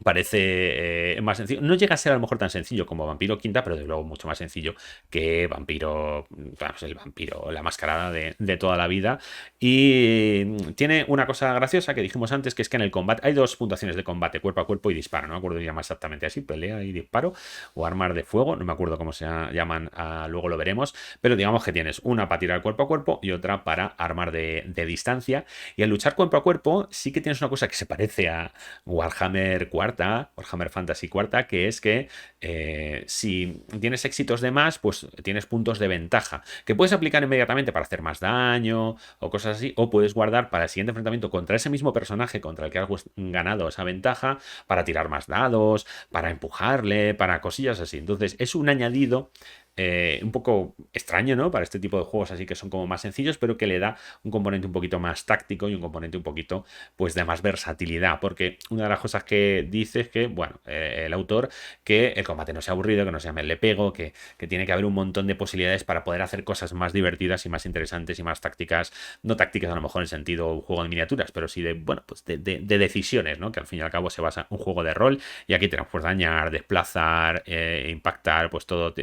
parece más sencillo. No llega a ser a lo mejor tan sencillo como Vampiro Quinta, pero de luego mucho más sencillo que Vampiro, vamos, el vampiro, la mascarada de toda la vida. Y tiene una cosa graciosa que dijimos antes, que es que en el combate hay dos puntuaciones de combate, cuerpo a cuerpo y disparo. No me acuerdo si se llama exactamente así, pelea y disparo, o armas de fuego, no me acuerdo cómo se llaman, luego lo veremos. Pero digamos que tienes una para tirar cuerpo a cuerpo y otra para armar de distancia. Y al luchar cuerpo a cuerpo sí que tienes una cosa que se parece a Warhammer 4, Warhammer Fantasy cuarta, que es que si tienes éxitos de más, pues tienes puntos de ventaja, que puedes aplicar inmediatamente para hacer más daño o cosas así, o puedes guardar para el siguiente enfrentamiento contra ese mismo personaje contra el que has ganado esa ventaja, para tirar más dados, para empujarle, para cosillas así. Entonces es un añadido un poco extraño, ¿no? Para este tipo de juegos así que son como más sencillos, pero que le da un componente un poquito más táctico y un componente un poquito, pues, de más versatilidad. Porque una de las cosas que dice es que, bueno, el autor, que el combate no sea aburrido, que no se llame le pego, que tiene que haber un montón de posibilidades para poder hacer cosas más divertidas y más interesantes y más tácticas. No tácticas a lo mejor en sentido un juego de miniaturas, pero sí de, bueno, pues de decisiones, ¿no? Que al fin y al cabo se basa en un juego de rol y aquí tenemos pues dañar, desplazar, impactar, pues todo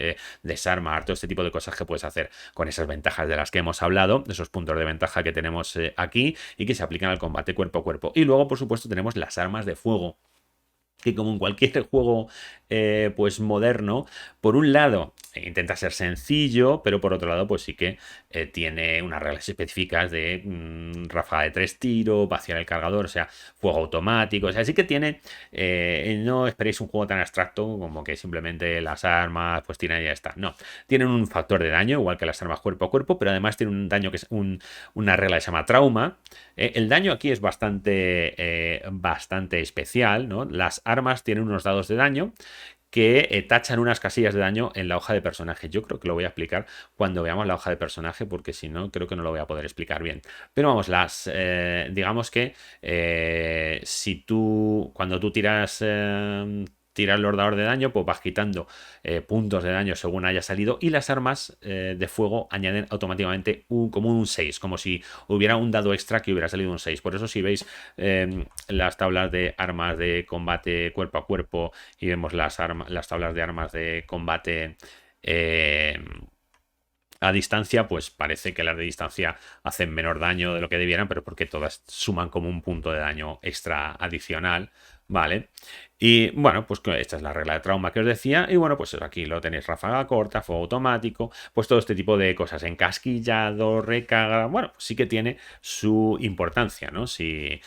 desarmar, todo este tipo de cosas que puedes hacer con esas ventajas de las que hemos hablado, esos puntos de ventaja que tenemos aquí y que se aplican al combate cuerpo a cuerpo. Y luego, por supuesto, tenemos las armas de fuego, que como en cualquier juego pues moderno, por un lado intenta ser sencillo, pero por otro lado pues sí que tiene unas reglas específicas de ráfaga de 3 tiros, vaciar el cargador, o sea, fuego automático, o sea, sí que tiene, no esperéis un juego tan abstracto como que simplemente las armas pues tiran y ya está, no, tienen un factor de daño, igual que las armas cuerpo a cuerpo, pero además tienen un daño que es una regla que se llama trauma. El daño aquí es bastante especial, ¿no? Las armas tienen unos dados de daño que tachan unas casillas de daño en la hoja de personaje. Yo creo que lo voy a explicar cuando veamos la hoja de personaje, porque si no, creo que no lo voy a poder explicar bien. Pero vamos, digamos que si tú, cuando tú tiras el ordenador de daño, pues vas quitando puntos de daño según haya salido, y las armas de fuego añaden automáticamente como un 6, como si hubiera un dado extra que hubiera salido un 6. Por eso si veis las tablas de armas de combate cuerpo a cuerpo y vemos las tablas de armas de combate a distancia, pues parece que las de distancia hacen menor daño de lo que debieran, pero porque todas suman como un punto de daño extra adicional, ¿vale? Y bueno, pues esta es la regla de trauma que os decía. Y bueno, pues aquí lo tenéis: ráfaga corta, fuego automático, pues todo este tipo de cosas. Encasquillado, recarga. Bueno, pues sí que tiene su importancia, ¿no? Si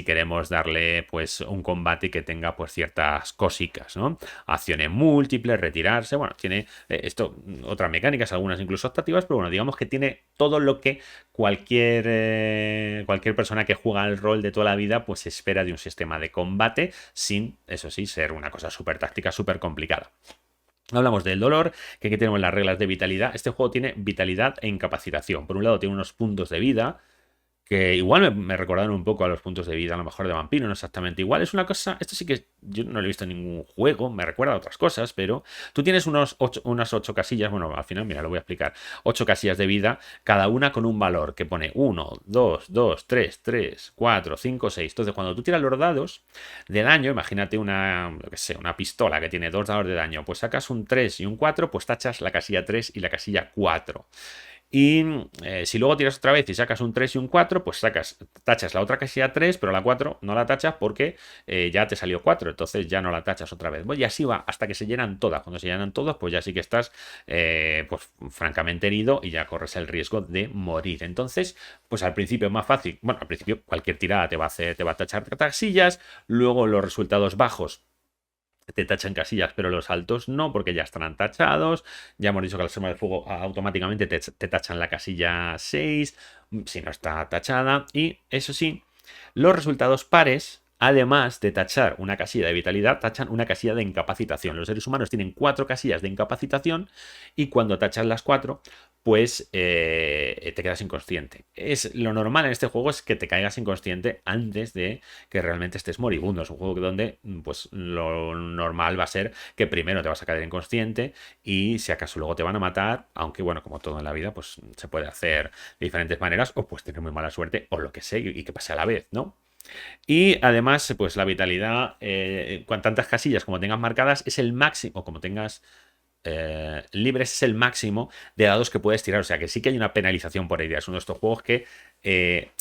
queremos darle pues un combate que tenga pues ciertas cosicas, ¿no? Acciones múltiples, retirarse. Bueno, tiene esto, otras mecánicas, algunas incluso optativas, pero bueno, digamos que tiene todo lo que cualquier persona que juega el rol de toda la vida pues espera de un sistema de combate, sin, eso sí, ser una cosa súper táctica, súper complicada. Hablamos del dolor, que aquí tenemos las reglas de vitalidad. Este juego tiene vitalidad e incapacitación. Por un lado tiene unos puntos de vida, que igual me recordaron un poco a los puntos de vida, a lo mejor de vampiro, no exactamente igual. Es una cosa, esto sí que yo no lo he visto en ningún juego, me recuerda a otras cosas, pero tú tienes unas 8 casillas, bueno, al final, mira, lo voy a explicar. 8 casillas de vida, cada una con un valor que pone 1, 2, 2, 3, 3, 4, 5, 6. Entonces, cuando tú tiras los dados de daño, imagínate una pistola que tiene 2 dados de daño, pues sacas un 3 y un 4, pues tachas la casilla 3 y la casilla 4. Y si luego tiras otra vez y sacas un 3 y un 4, pues tachas la otra casilla 3, pero la 4 no la tachas porque ya te salió 4, entonces ya no la tachas otra vez. Y así va hasta que se llenan todas. Cuando se llenan todas, pues ya sí que estás pues francamente herido y ya corres el riesgo de morir. Entonces, pues al principio es más fácil. Bueno, al principio cualquier tirada te va a tachar casillas, luego los resultados bajos te tachan casillas, pero los altos no, porque ya estarán tachados. Ya hemos dicho que las armas de fuego automáticamente te tachan la casilla 6, si no está tachada. Y eso sí, los resultados pares, además de tachar una casilla de vitalidad, tachan una casilla de incapacitación. Los seres humanos tienen 4 casillas de incapacitación y cuando tachas las 4, pues te quedas inconsciente. Lo normal en este juego es que te caigas inconsciente antes de que realmente estés moribundo. Es un juego donde pues lo normal va a ser que primero te vas a caer inconsciente y si acaso luego te van a matar, aunque bueno, como todo en la vida, pues se puede hacer de diferentes maneras, o pues tener muy mala suerte o lo que sé y que pase a la vez, ¿no? Y además, pues la vitalidad, con tantas casillas como tengas marcadas, es el máximo, o como tengas libres, es el máximo de dados que puedes tirar. O sea que sí que hay una penalización por herida. Es uno de estos juegos que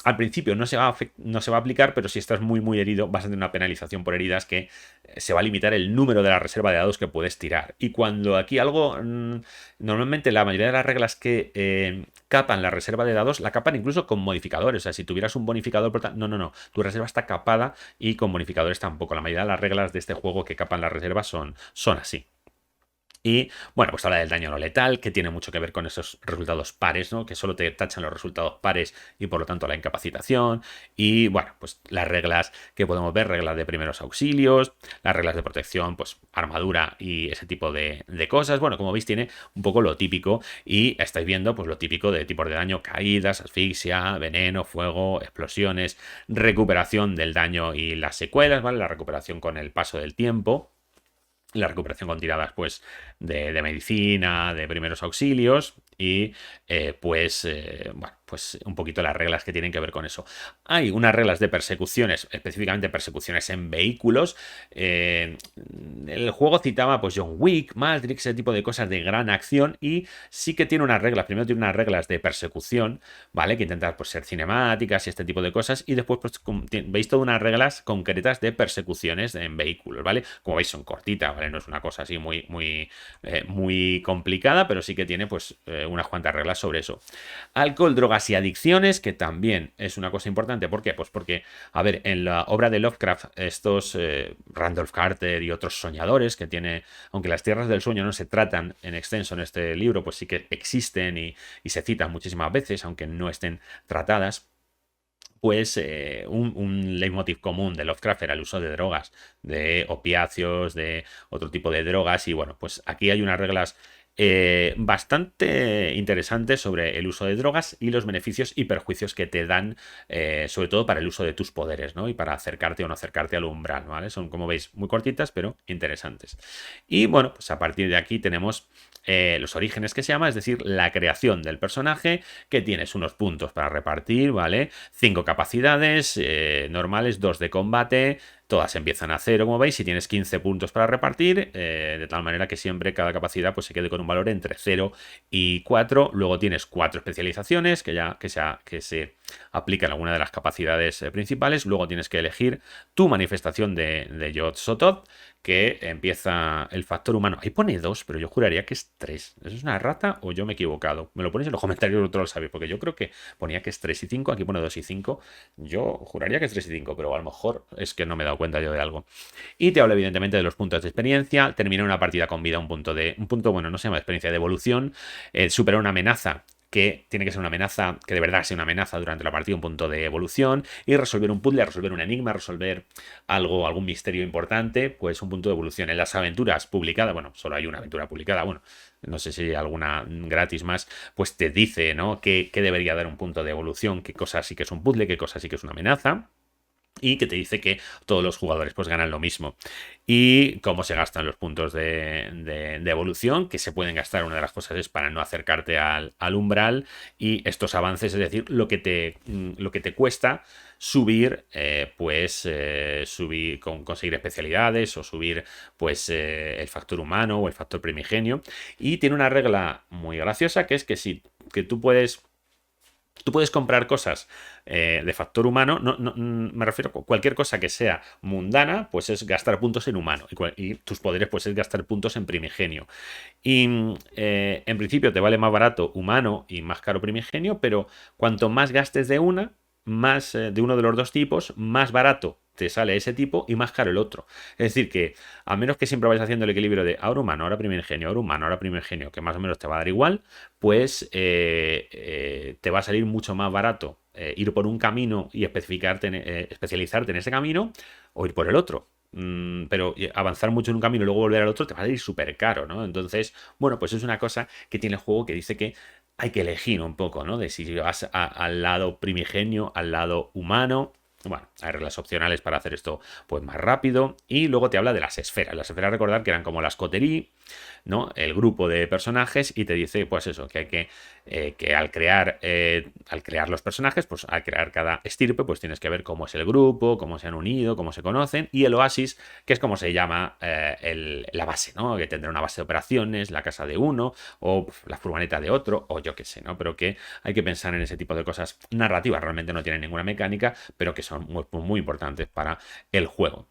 al principio no se va a aplicar, pero si estás muy herido vas a tener una penalización por heridas que se va a limitar el número de la reserva de dados que puedes tirar. Y cuando aquí normalmente la mayoría de las reglas que capan la reserva de dados, la capan incluso con modificadores. O sea, si tuvieras un bonificador, no. Tu reserva está capada y con bonificadores tampoco. La mayoría de las reglas de este juego que capan la reserva son así. Y bueno, pues habla del daño no letal, que tiene mucho que ver con esos resultados pares, ¿no? Que solo te tachan los resultados pares y por lo tanto la incapacitación. Y bueno, pues las reglas que podemos ver: reglas de primeros auxilios, las reglas de protección, pues armadura y ese tipo de cosas. Bueno, como veis, tiene un poco lo típico y estáis viendo pues lo típico de tipos de daño: caídas, asfixia, veneno, fuego, explosiones, recuperación del daño y las secuelas, ¿vale? La recuperación con el paso del tiempo. La recuperación con tiradas pues de medicina, de primeros auxilios y bueno, pues un poquito las reglas que tienen que ver con eso. Hay unas reglas de persecuciones, específicamente persecuciones en vehículos. El juego citaba pues John Wick, Matrix, ese tipo de cosas de gran acción, y sí que tiene unas reglas. Primero tiene unas reglas de persecución, ¿vale? Que intentan pues ser cinemáticas y este tipo de cosas, y después pues veis todas unas reglas concretas de persecuciones en vehículos, ¿vale? Como veis son cortitas, ¿vale? No es una cosa así muy complicada, pero sí que tiene pues unas cuantas reglas sobre eso. Alcohol, drogas y adicciones, que también es una cosa importante. ¿Por qué? Pues porque, a ver, en la obra de Lovecraft, estos Randolph Carter y otros soñadores que tiene, aunque las tierras del sueño no se tratan en extenso en este libro, pues sí que existen y se citan muchísimas veces, aunque no estén tratadas. pues un leitmotiv común de Lovecraft era el uso de drogas, de opiáceos, de otro tipo de drogas. Y bueno, pues aquí hay unas reglas bastante interesantes sobre el uso de drogas y los beneficios y perjuicios que te dan, sobre todo para el uso de tus poderes, ¿no? Y para acercarte o no acercarte al umbral, ¿vale? Son, como veis, muy cortitas, pero interesantes. Y bueno, pues a partir de aquí tenemos los orígenes, que se llama, es decir, la creación del personaje, que tienes unos puntos para repartir, ¿vale? 5 capacidades normales, 2 de combate, todas empiezan a cero, como veis, y tienes 15 puntos para repartir, de tal manera que siempre cada capacidad pues, se quede con un valor entre 0 y 4. Luego tienes 4 especializaciones que se aplican a alguna de las capacidades principales. Luego tienes que elegir tu manifestación de Yog-Sothoth, que empieza el factor humano. Ahí pone 2, pero yo juraría que es 3. ¿Eso es una rata o yo me he equivocado? Me lo ponéis en los comentarios, otro lo sabéis, porque yo creo que ponía que es 3 y 5. Aquí pone 2 y 5. Yo juraría que es 3 y 5, pero a lo mejor es que no me he dado cuenta yo de algo. Y te hablo evidentemente de los puntos de experiencia. Terminar una partida con vida, un punto, bueno, no se llama experiencia, de evolución. Superar una amenaza, que tiene que ser una amenaza, que de verdad sea una amenaza durante la partida, un punto de evolución, y resolver un puzzle, resolver un enigma, resolver algún misterio importante, pues un punto de evolución. En las aventuras publicadas, bueno, solo hay una aventura publicada, bueno, no sé si hay alguna gratis más, pues te dice, ¿no? Que debería dar un punto de evolución, qué cosa sí que es un puzzle, qué cosa sí que es una amenaza. Y que te dice que todos los jugadores pues ganan lo mismo. Y cómo se gastan los puntos de evolución, que se pueden gastar. Una de las cosas es para no acercarte al umbral. Y estos avances, es decir, lo que te cuesta subir, conseguir especialidades o subir pues el factor humano o el factor primigenio. Y tiene una regla muy graciosa, que es que si que Tú puedes comprar cosas de factor humano, me refiero a cualquier cosa que sea mundana, pues es gastar puntos en humano. Y tus poderes, pues es gastar puntos en primigenio. Y en principio te vale más barato humano y más caro primigenio, pero cuanto más gastes de más de uno de los dos tipos, más barato te sale ese tipo y más caro el otro. Es decir, que a menos que siempre vayas haciendo el equilibrio de ahora humano, ahora primigenio, ahora humano, ahora primigenio, que más o menos te va a dar igual, pues te va a salir mucho más barato ir por un camino y especializarte en ese camino, o ir por el otro. Pero avanzar mucho en un camino y luego volver al otro te va a salir súper caro, ¿no? Entonces, bueno, pues es una cosa que tiene el juego, que dice que hay que elegir un poco, ¿no? De si vas al lado primigenio, al lado humano. Bueno, hay reglas opcionales para hacer esto pues más rápido. Y luego te habla de las esferas. Las esferas, recordar que eran como las coterie, ¿no? El grupo de personajes, y te dice, pues eso, que hay que al crear los personajes, pues al crear cada estirpe, pues tienes que ver cómo es el grupo, cómo se han unido, cómo se conocen, y el oasis, que es como se llama la base, ¿no? Que tendrá una base de operaciones, la casa de uno, o la furgoneta de otro, o yo qué sé, ¿no? Pero que hay que pensar en ese tipo de cosas narrativas, realmente no tienen ninguna mecánica, pero que son muy importantes para el juego.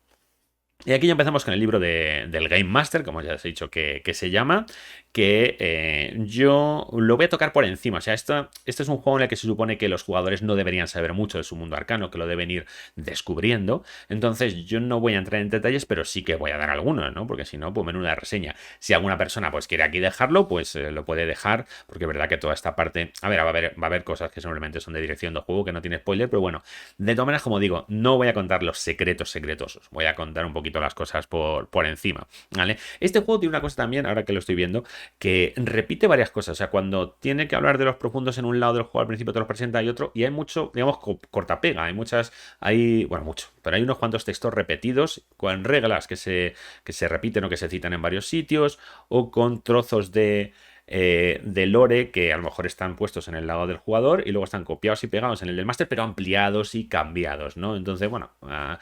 Y aquí ya empezamos con el libro del Game Master, como ya os he dicho que se llama, que yo lo voy a tocar por encima. O sea, este es un juego en el que se supone que los jugadores no deberían saber mucho de su mundo arcano, que lo deben ir descubriendo. Entonces yo no voy a entrar en detalles, pero sí que voy a dar algunos, ¿no? Porque si no, pues menuda reseña. Si alguna persona pues quiere aquí dejarlo, pues lo puede dejar, porque es verdad que toda esta parte... A ver, va a haber cosas que simplemente son de dirección de juego, que no tiene spoiler, pero bueno, de todas maneras, como digo, no voy a contar los secretosos. Voy a contar un poquito las cosas por encima, ¿vale? Este juego tiene una cosa también, ahora que lo estoy viendo, que repite varias cosas. O sea, cuando tiene que hablar de los profundos en un lado del juego, al principio te los presenta y otro, y hay mucho, digamos, cortapega. Bueno, mucho, pero hay unos cuantos textos repetidos con reglas que se repiten o que se citan en varios sitios, o con trozos de lore que a lo mejor están puestos en el lado del jugador y luego están copiados y pegados en el del máster, pero ampliados y cambiados, ¿no? Entonces, bueno, a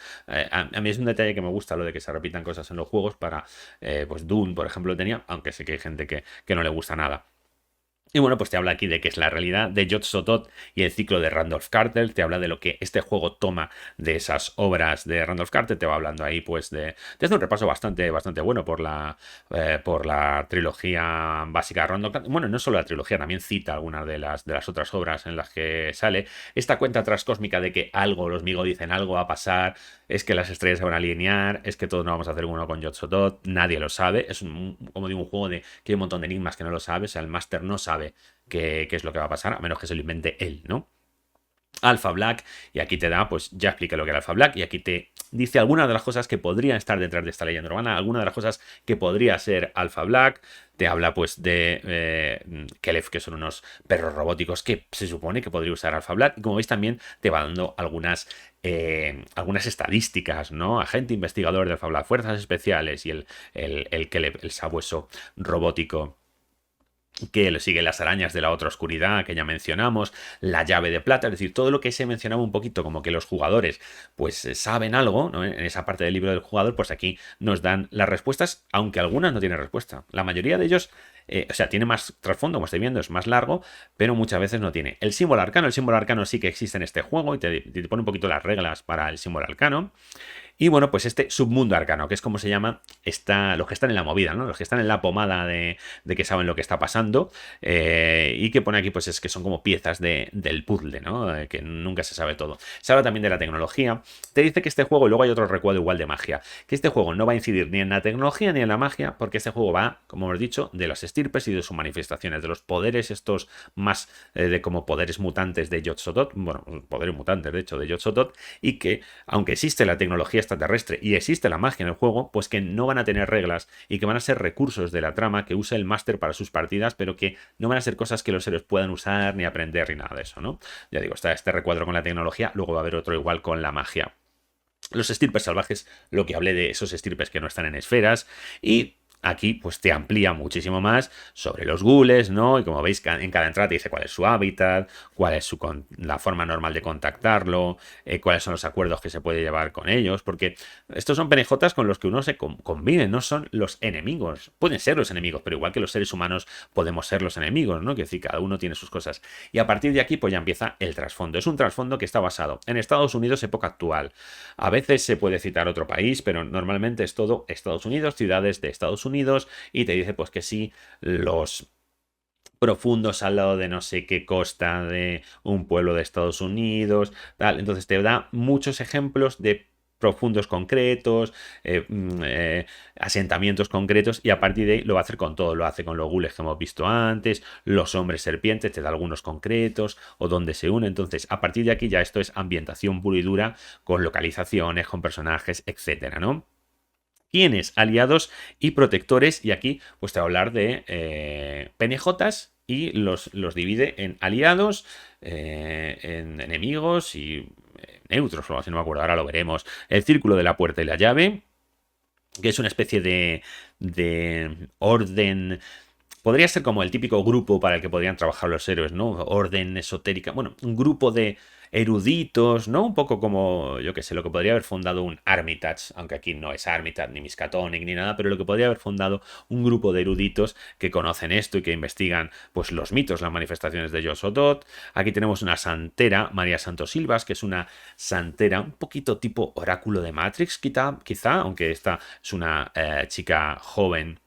mí es un detalle que me gusta, lo de que se repitan cosas en los juegos. Pues Dune, por ejemplo, lo tenía, aunque sé que hay gente que no le gusta nada. Y bueno, pues te habla aquí de qué es la realidad de Yog-Sothoth y el ciclo de Randolph Carter. Te habla de lo que este juego toma de esas obras de Randolph Carter. Te va hablando ahí, pues, te hace un repaso bastante bueno por la trilogía básica de Randolph Carter. Bueno, no solo la trilogía, también cita algunas de las otras obras en las que sale. Esta cuenta transcósmica de que los Migo dicen algo va a pasar, es que las estrellas se van a alinear, es que todos no vamos a hacer uno con Yog-Sothoth, nadie lo sabe. Es como digo, un juego que hay un montón de enigmas que no lo sabe. O sea, el máster no sabe qué es lo que va a pasar, a menos que se lo invente él, ¿no? Alpha Black, y aquí te da, pues ya expliqué lo que era Alpha Black, y aquí te dice algunas de las cosas que podrían estar detrás de esta leyenda urbana, algunas de las cosas que podría ser Alpha Black. Te habla pues de Kelef, que son unos perros robóticos que se supone que podría usar Alpha Black, y como veis también te va dando algunas estadísticas, ¿no? Agente investigador de Alpha Black, fuerzas especiales, y el Kelef, el sabueso robótico que le sigue las arañas de la otra oscuridad que ya mencionamos, la llave de plata, es decir, todo lo que se mencionaba un poquito como que los jugadores pues saben algo, ¿no? En esa parte del libro del jugador, pues aquí nos dan las respuestas, aunque algunas no tienen respuesta. La mayoría de ellos, o sea, tiene más trasfondo, como estoy viendo, es más largo, pero muchas veces no tiene. El símbolo arcano sí que existe en este juego y te pone un poquito las reglas para el símbolo arcano. Y bueno, pues este submundo arcano, que es como se llama, los que están en la movida, ¿no? Los que están en la pomada de que saben lo que está pasando. Y que pone aquí, pues es que son como piezas del puzzle, ¿no? Que nunca se sabe todo. Se habla también de la tecnología. Te dice que este juego, y luego hay otro recuadro igual de magia, que este juego no va a incidir ni en la tecnología ni en la magia, porque este juego va, como hemos dicho, de las estirpes y de sus manifestaciones, de los poderes estos más de como poderes mutantes de Yog-Sothoth, bueno, poderes mutantes, de hecho, de Yog-Sothoth, y que, aunque existe la tecnología extraterrestre y existe la magia en el juego, pues que no van a tener reglas y que van a ser recursos de la trama que usa el máster para sus partidas, pero que no van a ser cosas que los héroes puedan usar ni aprender ni nada de eso, ¿no? Ya digo, está este recuadro con la tecnología, luego va a haber otro igual con la magia. Los estirpes salvajes, lo que hablé de esos estirpes que no están en esferas, y aquí pues te amplía muchísimo más sobre los ghouls, ¿no? Y como veis, en cada entrada te dice cuál es su hábitat, cuál es la forma normal de contactarlo, cuáles son los acuerdos que se puede llevar con ellos, porque estos son penejotas con los que uno se convive, no son los enemigos. Pueden ser los enemigos, pero igual que los seres humanos podemos ser los enemigos, ¿no? Que decir, cada uno tiene sus cosas. Y a partir de aquí pues ya empieza el trasfondo. Es un trasfondo que está basado en Estados Unidos, época actual. A veces se puede citar otro país, pero normalmente es todo Estados Unidos, ciudades de Estados Unidos, y te dice pues que sí, los profundos al lado de no sé qué costa de un pueblo de Estados Unidos, tal. Entonces te da muchos ejemplos de profundos concretos, asentamientos concretos, y a partir de ahí lo va a hacer con todo. Lo hace con los ghouls que hemos visto antes, los hombres serpientes, te da algunos concretos o dónde se une. Entonces a partir de aquí ya esto es ambientación pura y dura, con localizaciones, con personajes, etcétera, ¿no? Quiénes, aliados y protectores, y aquí pues te voy a hablar de PNJs, y los divide en aliados, en enemigos y neutros, o así no me acuerdo, ahora lo veremos. El círculo de la puerta y la llave, que es una especie de orden. Podría ser como el típico grupo para el que podrían trabajar los héroes, ¿no? Orden esotérica. Bueno, un grupo de eruditos, ¿no? Un poco como, yo qué sé, lo que podría haber fundado un Armitage, aunque aquí no es Armitage, ni Miskatonic, ni nada, pero lo que podría haber fundado un grupo de eruditos que conocen esto y que investigan, pues, los mitos, las manifestaciones de Yog-Sothoth. Aquí tenemos una santera, María Santos Silvas, que es una santera un poquito tipo oráculo de Matrix, quizá, aunque esta es una chica joven.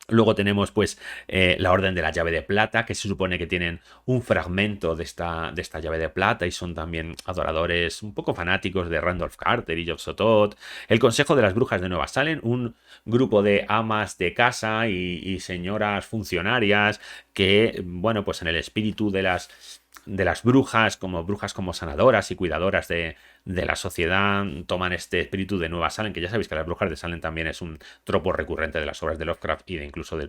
Luego tenemos pues la Orden de la Llave de Plata, que se supone que tienen un fragmento de esta llave de plata y son también adoradores un poco fanáticos de Randolph Carter y Yog-Sothoth. El Consejo de las Brujas de Nueva Salem, un grupo de amas de casa y señoras funcionarias que, bueno, pues en el espíritu de las brujas como sanadoras y cuidadoras de la sociedad, toman este espíritu de Nueva Salem, que ya sabéis que las brujas de Salem también es un tropo recurrente de las obras de Lovecraft y incluso de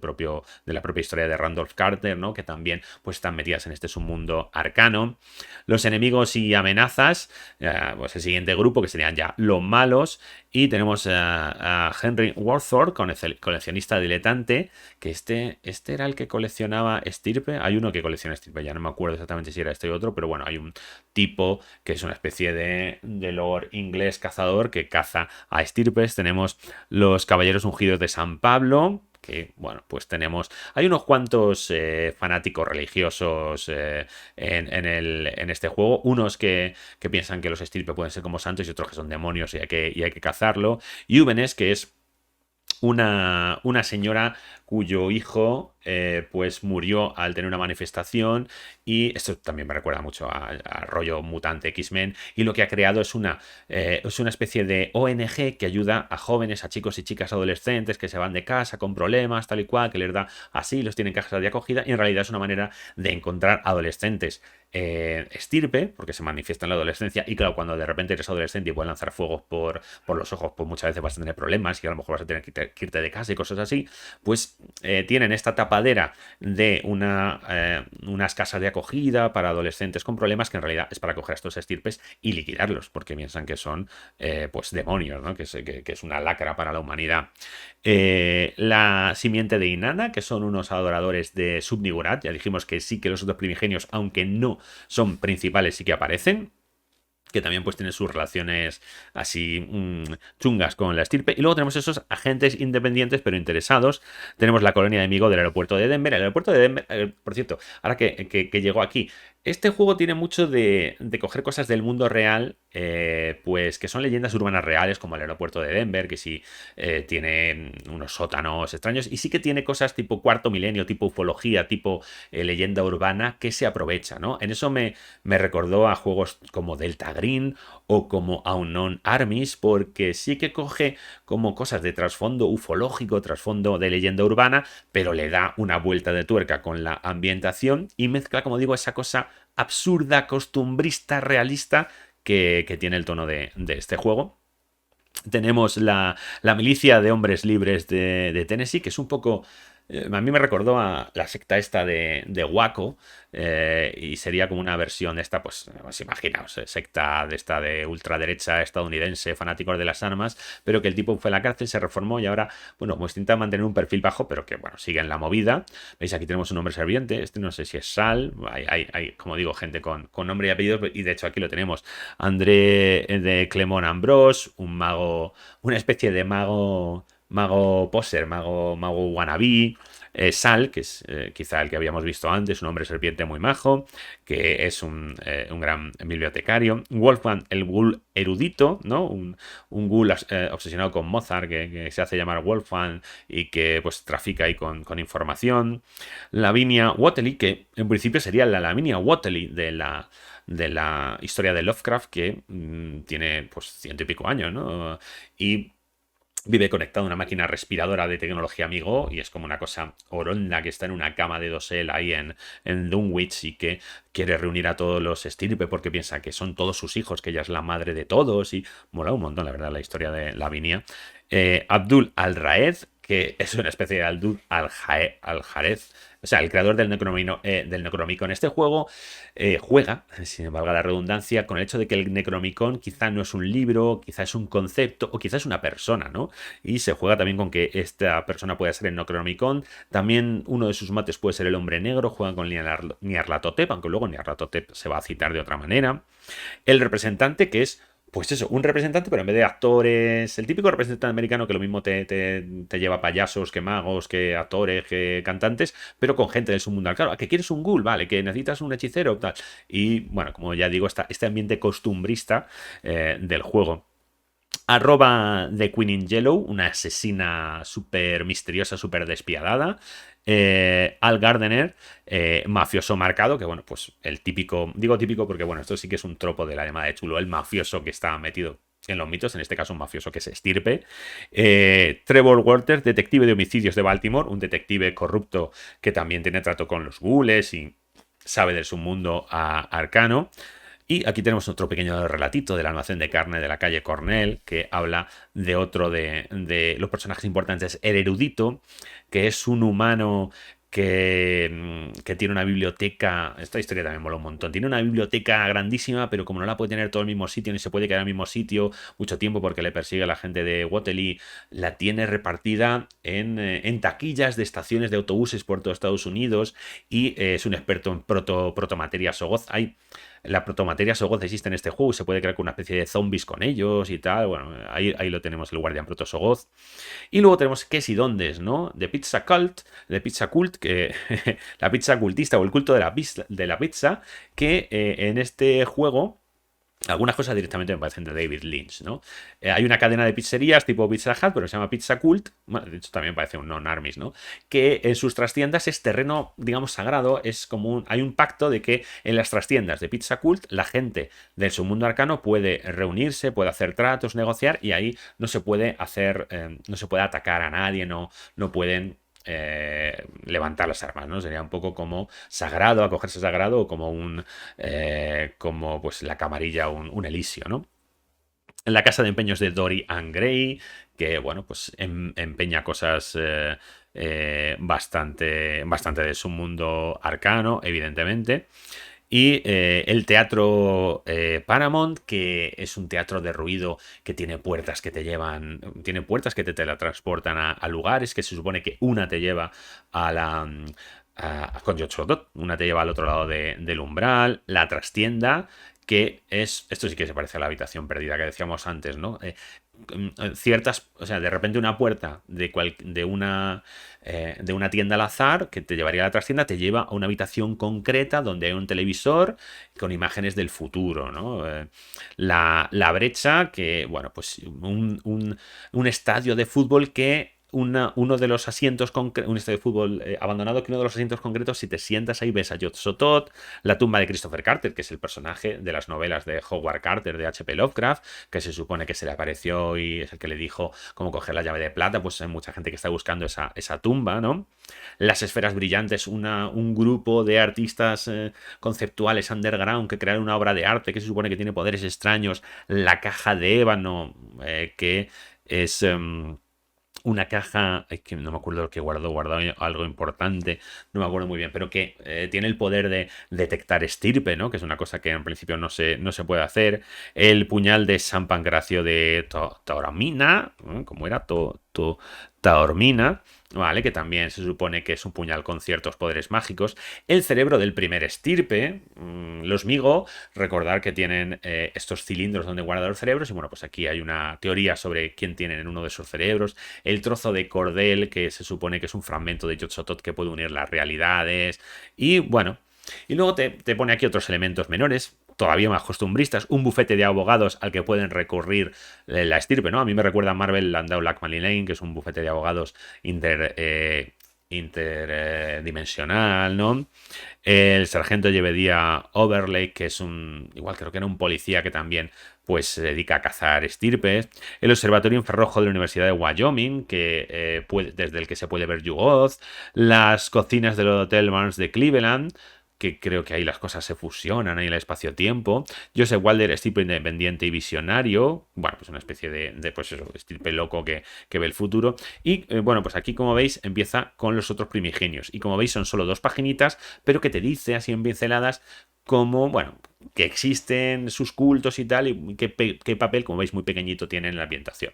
la propia historia de Randolph Carter, ¿no? Que también pues están metidas en este submundo arcano. Los enemigos y amenazas, pues el siguiente grupo, que serían ya los malos, y tenemos a Henry Warthor, coleccionista diletante, que este era el que coleccionaba estirpe. Hay uno que colecciona estirpe, ya no me acuerdo exactamente si era este o otro, pero bueno, hay un tipo que es una especie de lord inglés cazador que caza a estirpes. Tenemos los caballeros ungidos de San Pablo, que, bueno, pues hay unos cuantos fanáticos religiosos en este juego, unos que piensan que los estirpes pueden ser como santos y otros que son demonios y hay que cazarlo. Yúvenes, que es una señora cuyo hijo pues murió al tener una manifestación, y esto también me recuerda mucho a rollo mutante X-Men, y lo que ha creado es una especie de ONG que ayuda a jóvenes, a chicos y chicas adolescentes que se van de casa con problemas, tal y cual, que les da asilos, tienen casas de acogida, y en realidad es una manera de encontrar adolescentes estirpe, porque se manifiesta en la adolescencia, y claro, cuando de repente eres adolescente y puedes lanzar fuegos por los ojos, pues muchas veces vas a tener problemas y a lo mejor vas a tener que irte de casa y cosas así, pues tienen esta tapadera de unas casas de acogida para adolescentes con problemas, que en realidad es para coger a estos estirpes y liquidarlos, porque piensan que son pues demonios, ¿no? Que es una lacra para la humanidad. La simiente de Inanna, que son unos adoradores de Sub-Niggurath. Ya dijimos que sí, que los otros primigenios, aunque no son principales, sí que aparecen, que también pues tienen sus relaciones así chungas con la estirpe. Y luego tenemos esos agentes independientes pero interesados. Tenemos la colonia de Migo del aeropuerto de Denver. El aeropuerto de Denver, por cierto, ahora que llegó aquí, este juego tiene mucho de coger cosas del mundo real, pues que son leyendas urbanas reales, como el aeropuerto de Denver, que sí tiene unos sótanos extraños, y sí que tiene cosas tipo cuarto milenio, tipo ufología, tipo leyenda urbana, que se aprovecha, ¿no? En eso me recordó a juegos como Delta Green o como Unknown Armies, porque sí que coge como cosas de trasfondo ufológico, trasfondo de leyenda urbana, pero le da una vuelta de tuerca con la ambientación y mezcla, como digo, esa cosa absurda, costumbrista, realista que tiene el tono de este juego. Tenemos la milicia de hombres libres de Tennessee, que es un poco... A mí me recordó a la secta esta de Waco, y sería como una versión de esta, pues imaginaos, secta de esta de ultraderecha estadounidense, fanáticos de las armas, pero que el tipo fue a la cárcel, se reformó y ahora, bueno, pues intenta mantener un perfil bajo, pero que, bueno, sigue en la movida. Veis, aquí tenemos un hombre serviente, este no sé si es Sal, hay como digo, gente con nombre y apellidos, y de hecho aquí lo tenemos, André de Clemón Ambrose, un mago, una especie de mago poser, mago wannabe. Sal, que es quizá el que habíamos visto antes, un hombre serpiente muy majo, que es un gran bibliotecario. Wolfgang, el ghoul erudito, ¿no? Un ghoul obsesionado con Mozart, que se hace llamar Wolfgang y que pues trafica ahí con información. Lavinia Whately, que en principio sería la Lavinia Whately de la historia de Lovecraft, que tiene pues ciento y pico años, ¿no? Y vive conectado a una máquina respiradora de tecnología Amigo, y es como una cosa oronda que está en una cama de dosel ahí en Dunwich, y que quiere reunir a todos los estirpe porque piensa que son todos sus hijos, que ella es la madre de todos, y mola un montón, la verdad, la historia de Lavinia. Abdul Al-Raed, que es una especie de Abdul Al-Jarez, o sea, el creador del Necronomicon. Este juego juega, si me valga la redundancia, con el hecho de que el Necronomicon quizá no es un libro, quizá es un concepto o quizá es una persona, ¿no? Y se juega también con que esta persona puede ser el Necronomicon. También uno de sus mates puede ser el hombre negro, juegan con Nyarlathotep, aunque luego Nyarlathotep se va a citar de otra manera. El representante, que es pues eso, un representante, pero en vez de actores, el típico representante americano que lo mismo te lleva payasos, que magos, que actores, que cantantes, pero con gente del submundo. Claro, ¿a que quieres un ghoul? Vale, que necesitas un hechicero, tal. Y bueno, como ya digo, este ambiente costumbrista del juego. Arroba de Queen in Yellow, una asesina súper misteriosa, súper despiadada. Al Gardener, mafioso marcado, que bueno, pues el típico, digo típico porque bueno, esto sí que es un tropo de la llamada de Chulo, el mafioso que está metido en los mitos, en este caso un mafioso que se estirpe. Trevor Walters, detective de homicidios de Baltimore, un detective corrupto que también tiene trato con los ghouls y sabe de su mundo arcano. Y aquí tenemos otro pequeño relatito del almacén de carne de la calle Cornell, que habla de otro de los personajes importantes, el erudito, que es un humano que tiene una biblioteca. Esta historia también mola un montón. Tiene una biblioteca grandísima, pero como no la puede tener todo el mismo sitio, ni se puede quedar en el mismo sitio mucho tiempo porque le persigue a la gente de Whately, la tiene repartida en taquillas de estaciones de autobuses por todo Estados Unidos, y es un experto en protomateria Sogoth. La protomateria Sogoth existe en este juego y se puede crear con una especie de zombies con ellos y tal. Bueno, ahí lo tenemos, el guardián proto Sogoth. Y luego tenemos qué y dóndes, ¿no? De Pizza Cult, que la pizza cultista o el culto de la pizza, que en este juego Algunas cosas directamente me parecen de David Lynch, ¿no? Hay una cadena de pizzerías tipo Pizza Hut, pero se llama Pizza Cult, bueno, de hecho también parece un non-armis, ¿no? Que en sus trastiendas es terreno, digamos, sagrado, es como hay un pacto de que en las trastiendas de Pizza Cult la gente del submundo arcano puede reunirse, puede hacer tratos, negociar, y ahí no se puede hacer, no se puede atacar a nadie, no pueden levantar las armas, ¿no? Sería un poco como sagrado, acogerse sagrado, o como como pues la camarilla, un Elisio, ¿no? En la casa de empeños de Dory Ann Gray, que bueno, pues empeña cosas bastante de su mundo arcano, evidentemente. Y el teatro Paramount, que es un teatro de ruido que tiene puertas que te llevan, tiene puertas que te teletransportan a lugares, que se supone que una te lleva a la... con Yotsodot, una te lleva al otro lado del umbral, la trastienda, que es, esto sí que se parece a la habitación perdida que decíamos antes, ¿no? Ciertas, o sea, de repente una puerta de una tienda al azar que te llevaría a la trastienda te lleva a una habitación concreta donde hay un televisor con imágenes del futuro, ¿no? La brecha, que, bueno, pues un estadio de fútbol que uno de los asientos, un estadio de fútbol abandonado, que uno de los asientos concretos, si te sientas ahí, ves a Yog-Sothoth, la tumba de Christopher Carter, que es el personaje de las novelas de Howard Carter de H.P. Lovecraft, que se supone que se le apareció y es el que le dijo cómo coger la llave de plata. Pues hay mucha gente que está buscando esa tumba, ¿no? Las esferas brillantes, un grupo de artistas conceptuales underground que crearon una obra de arte que se supone que tiene poderes extraños. La caja de ébano, que es... una caja, es que no me acuerdo lo que guardó algo importante, no me acuerdo muy bien, pero que tiene el poder de detectar estirpe, ¿no? Que es una cosa que en principio no se puede hacer. El puñal de San Pancracio de Taormina, ¿no? Como era Taormina, ¿vale? Que también se supone que es un puñal con ciertos poderes mágicos. El cerebro del primer estirpe, los Migo, recordar que tienen estos cilindros donde guardan los cerebros, y bueno, pues aquí hay una teoría sobre quién tienen en uno de esos cerebros. El trozo de cordel, que se supone que es un fragmento de Yog-Sothoth que puede unir las realidades. Y bueno, y luego te pone aquí otros elementos menores, todavía más costumbristas, un bufete de abogados al que pueden recurrir la estirpe, ¿no? A mí me recuerda a Marvel Landau Lachlan Lane, que es un bufete de abogados interdimensional, ¿no? El sargento Jebediah Overlake, que es igual creo que era un policía que también pues se dedica a cazar estirpes. El observatorio infrarrojo de la Universidad de Wyoming, que desde el que se puede ver Yugoth. Las cocinas del Hotel Barnes de Cleveland, que creo que ahí las cosas se fusionan, ahí el espacio-tiempo. Joseph Wilder, estirpe independiente y visionario. Bueno, pues una especie pues eso, estirpe loco que ve el futuro. Y bueno, pues aquí, como veis, empieza con los otros primigenios. Y como veis, son solo 2 paginitas, pero que te dice, así en pinceladas, como, bueno, que existen sus cultos y tal, y qué papel, como veis, muy pequeñito tiene en la ambientación.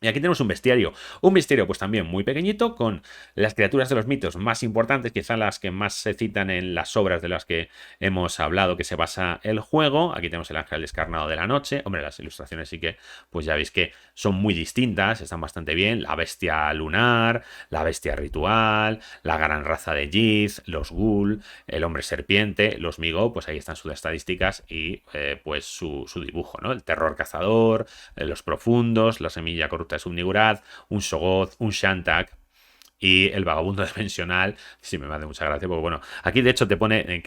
Y aquí tenemos un bestiario. Un bestiario pues también muy pequeñito, con las criaturas de los mitos más importantes, quizá las que más se citan en las obras de las que hemos hablado, que se basa el juego. Aquí tenemos el ángel descarnado de la noche. Hombre, las ilustraciones sí que, pues ya veis que son muy distintas, están bastante bien. La bestia lunar, la bestia ritual, la gran raza de Yiz, los ghoul, el hombre serpiente, los Migo, pues ahí están sus estadísticas y pues su dibujo, ¿no? El terror cazador, los profundos, la semilla corrupta de Subnigurat, un Shoggoth, un Shantak y el vagabundo dimensional. Sí, me hace mucha gracia, porque bueno, aquí de hecho te pone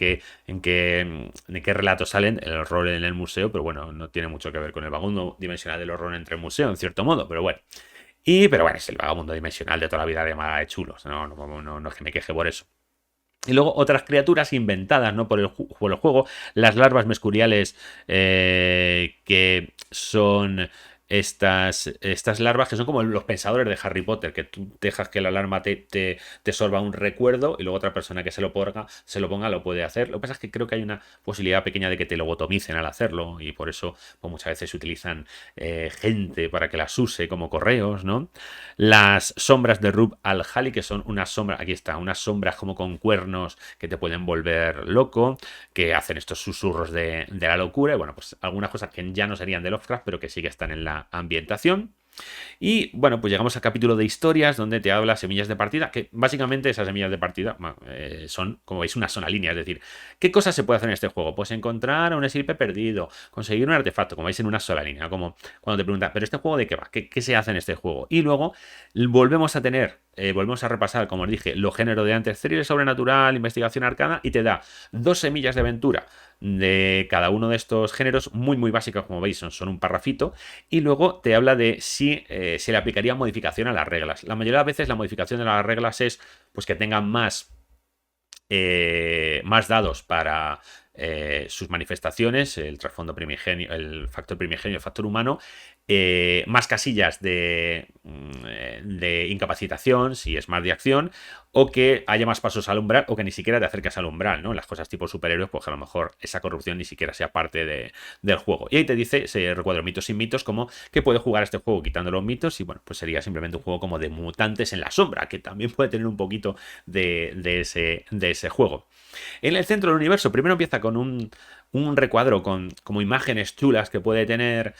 en qué relatos salen el horror en el museo, pero bueno, no tiene mucho que ver con el vagabundo dimensional del horror entre el museo, en cierto modo, pero bueno. Pero bueno, es el vagabundo dimensional de toda la vida de Maga de chulos, no es que me queje por eso. Y luego otras criaturas inventadas, ¿no? Por el juego. Las larvas mescuriales, que son estas larvas que son como los pensadores de Harry Potter, que tú dejas que la alarma te sorba un recuerdo y luego otra persona que se lo ponga lo puede hacer. Lo que pasa es que creo que hay una posibilidad pequeña de que te lobotomicen al hacerlo, y por eso pues, muchas veces se utilizan gente para que las use como correos, ¿no? Las sombras de Rub al-Hali, que son unas sombras, aquí está, unas sombras como con cuernos que te pueden volver loco, que hacen estos susurros de la locura. Y bueno, pues algunas cosas que ya no serían de Lovecraft, pero que sí que están en la ambientación. Y bueno, pues llegamos al capítulo de historias donde te habla semillas de partida, que básicamente esas semillas de partida son, como veis, una sola línea. Es decir, ¿qué cosas se puede hacer en este juego? Pues encontrar a un estirpe perdido, conseguir un artefacto, como veis, en una sola línea. Como cuando te preguntan, ¿pero este juego de qué va? ¿Qué se hace en este juego? Y luego volvemos a tener, volvemos a repasar, como os dije, lo género de antes, thriller sobrenatural, investigación arcana, y te da 2 semillas de aventura de cada uno de estos géneros, muy muy básicos, como veis, son un parrafito, y luego te habla de si se le aplicaría modificación a las reglas. La mayoría de las veces la modificación de las reglas es pues que tengan más dados para sus manifestaciones, el trasfondo primigenio, el factor primigenio, el factor humano, más casillas de incapacitación, si es más de acción, o que haya más pasos al umbral, o que ni siquiera te acerques al umbral, ¿no? Las cosas tipo superhéroes, pues a lo mejor esa corrupción ni siquiera sea parte del juego. Y ahí te dice ese recuadro mitos sin mitos, como que puede jugar este juego quitando los mitos, y bueno, pues sería simplemente un juego como de mutantes en la sombra, que también puede tener un poquito de ese juego. En el centro del universo, primero empieza con un recuadro con como imágenes chulas que puede tener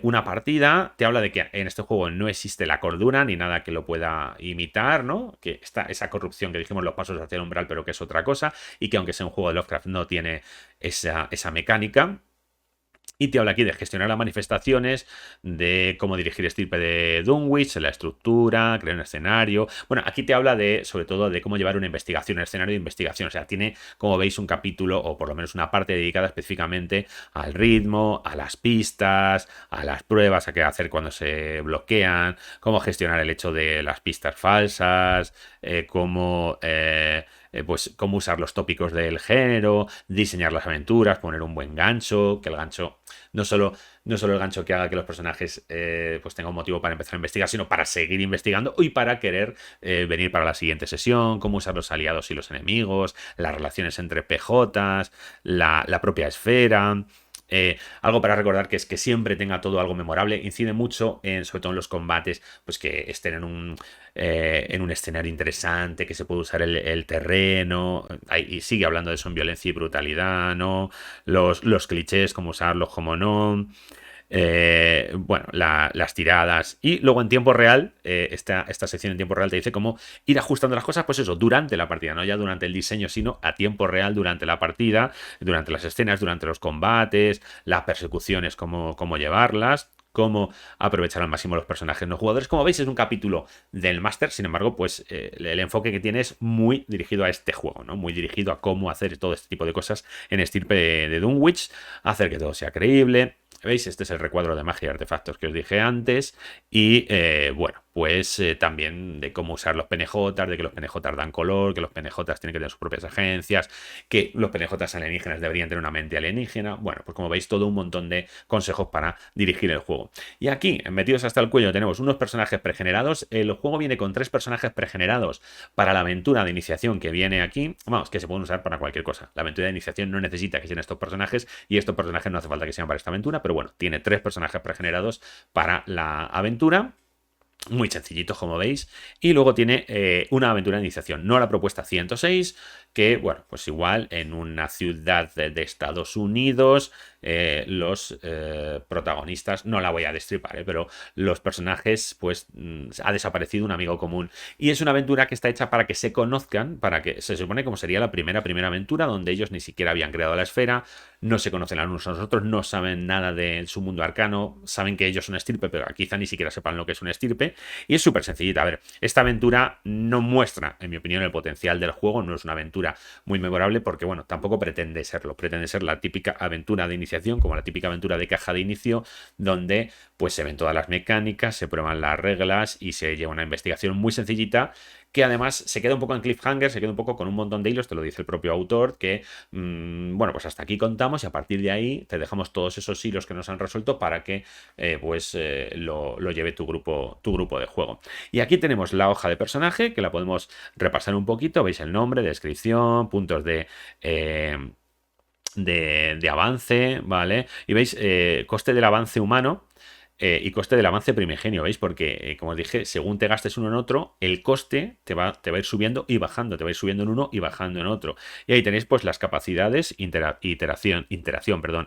una partida. Te habla de que en este juego no existe la cordura ni nada que lo pueda imitar, ¿no? Que está esa corrupción que dijimos los pasos hacia el umbral, pero que es otra cosa, y que aunque sea un juego de Lovecraft no tiene esa mecánica. Y te habla aquí de gestionar las manifestaciones, de cómo dirigir estirpe de Dunwich, la estructura, crear un escenario. Bueno, aquí te habla sobre todo de cómo llevar una investigación, un escenario de investigación. O sea, tiene, como veis, un capítulo o por lo menos una parte dedicada específicamente al ritmo, a las pistas, a las pruebas, a qué hacer cuando se bloquean, cómo gestionar el hecho de las pistas falsas, pues cómo usar los tópicos del género, diseñar las aventuras, poner un buen gancho, que el gancho no solo el gancho que haga que los personajes pues tengan un motivo para empezar a investigar, sino para seguir investigando y para querer venir para la siguiente sesión, cómo usar los aliados y los enemigos, las relaciones entre PJs, la propia esfera. Algo para recordar que es que siempre tenga todo algo memorable. Incide mucho, sobre todo en los combates, pues que estén en un escenario interesante, que se puede usar el terreno. Y sigue hablando de eso en violencia y brutalidad, ¿no? Los clichés, cómo usarlos, cómo no. Bueno, las tiradas. Y luego en tiempo real, esta sección en tiempo real te dice cómo ir ajustando las cosas, pues eso, durante la partida, no ya durante el diseño, sino a tiempo real durante la partida, durante las escenas, durante los combates, las persecuciones, cómo llevarlas, cómo aprovechar al máximo los personajes no jugadores. Como veis, es un capítulo del máster, sin embargo, pues el enfoque que tiene es muy dirigido a este juego, ¿no? Muy dirigido a cómo hacer todo este tipo de cosas en estirpe de Dunwich, hacer que todo sea creíble. ¿Veis? Este es el recuadro de magia y artefactos que os dije antes. Y bueno, pues también de cómo usar los PNJs, de que los PNJs dan color, que los PNJs tienen que tener sus propias agencias, que los PNJs alienígenas deberían tener una mente alienígena. Bueno, pues como veis, todo un montón de consejos para dirigir el juego. Y aquí, metidos hasta el cuello, tenemos unos personajes pregenerados. El juego viene con 3 personajes pregenerados para la aventura de iniciación que viene aquí. Vamos, que se pueden usar para cualquier cosa. La aventura de iniciación no necesita que sean estos personajes y estos personajes no hace falta que sean para esta aventura, pero bueno, tiene 3 personajes pregenerados para la aventura. Muy sencillitos, como veis. Y luego tiene una aventura de iniciación, no la propuesta 106, que, bueno, pues igual en una ciudad de Estados Unidos, los protagonistas, no la voy a destripar, pero los personajes, pues ha desaparecido un amigo común. Y es una aventura que está hecha para que se conozcan, para que se supone como sería la primera aventura, donde ellos ni siquiera habían creado la esfera, no se conocen a unos a los otros, no saben nada de su mundo arcano, saben que ellos son estirpe, pero quizá ni siquiera sepan lo que es un estirpe. Y es súper sencillita. A ver, esta aventura no muestra, en mi opinión, el potencial del juego, no es una aventura muy memorable porque, bueno, tampoco pretende serlo. Pretende ser la típica aventura de iniciación, como la típica aventura de caja de inicio, donde pues se ven todas las mecánicas, se prueban las reglas y se lleva una investigación muy sencillita, que además se queda un poco en cliffhanger, se queda un poco con un montón de hilos, te lo dice el propio autor, que, bueno, pues hasta aquí contamos y a partir de ahí te dejamos todos esos hilos que nos han resuelto para que, lo lleve tu grupo de juego. Y aquí tenemos la hoja de personaje, que la podemos repasar un poquito, veis el nombre, descripción, puntos de avance, ¿vale? Y veis, coste del avance humano, y coste del avance primigenio, ¿veis? Porque, como os dije, según te gastes uno en otro, el coste te va a ir subiendo y bajando, te va a ir subiendo en uno y bajando en otro. Y ahí tenéis pues las capacidades, interacción,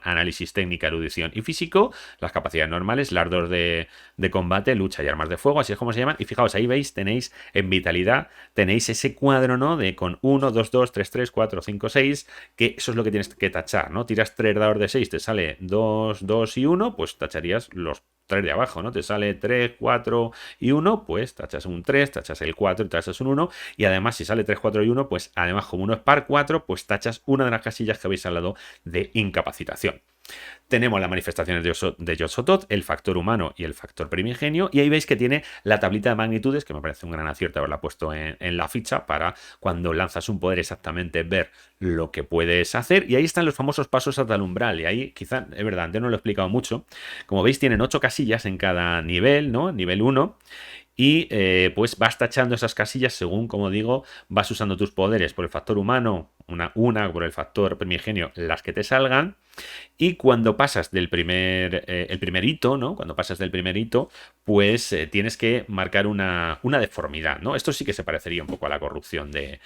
análisis, técnica, erudición y físico, las capacidades normales, las dos de combate, lucha y armas de fuego, así es como se llaman. Y fijaos, ahí veis, tenéis en vitalidad, tenéis ese cuadro, ¿no? De con 1, 2, 2, 3, 3, 4, 5, 6, que eso es lo que tienes que tachar, ¿no? Tiras 3 dados de 6, te sale 2, 2 y 1, pues tacharías los 3 de abajo, ¿no? Te sale 3, 4 y 1, pues tachas un 3, tachas el 4 y tachas un 1. Y además, si sale 3, 4 y 1, pues además, como uno es par 4, pues tachas una de las casillas que habéis al lado de incapacitación. Tenemos las manifestaciones de Yog-Sothoth, el factor humano y el factor primigenio, y ahí veis que tiene la tablita de magnitudes, que me parece un gran acierto haberla puesto en la ficha para cuando lanzas un poder exactamente ver lo que puedes hacer. Y ahí están los famosos pasos hasta el umbral, y ahí quizá, es verdad, antes no lo he explicado mucho. Como veis, tienen 8 casillas en cada nivel, ¿no? Nivel 1. Y pues vas tachando esas casillas según, como digo, vas usando tus poderes por el factor humano, una por el factor primigenio, las que te salgan. Y cuando pasas el primer hito, ¿no? Cuando pasas del primer hito, pues tienes que marcar una deformidad, ¿no? Esto sí que se parecería un poco a la corrupción de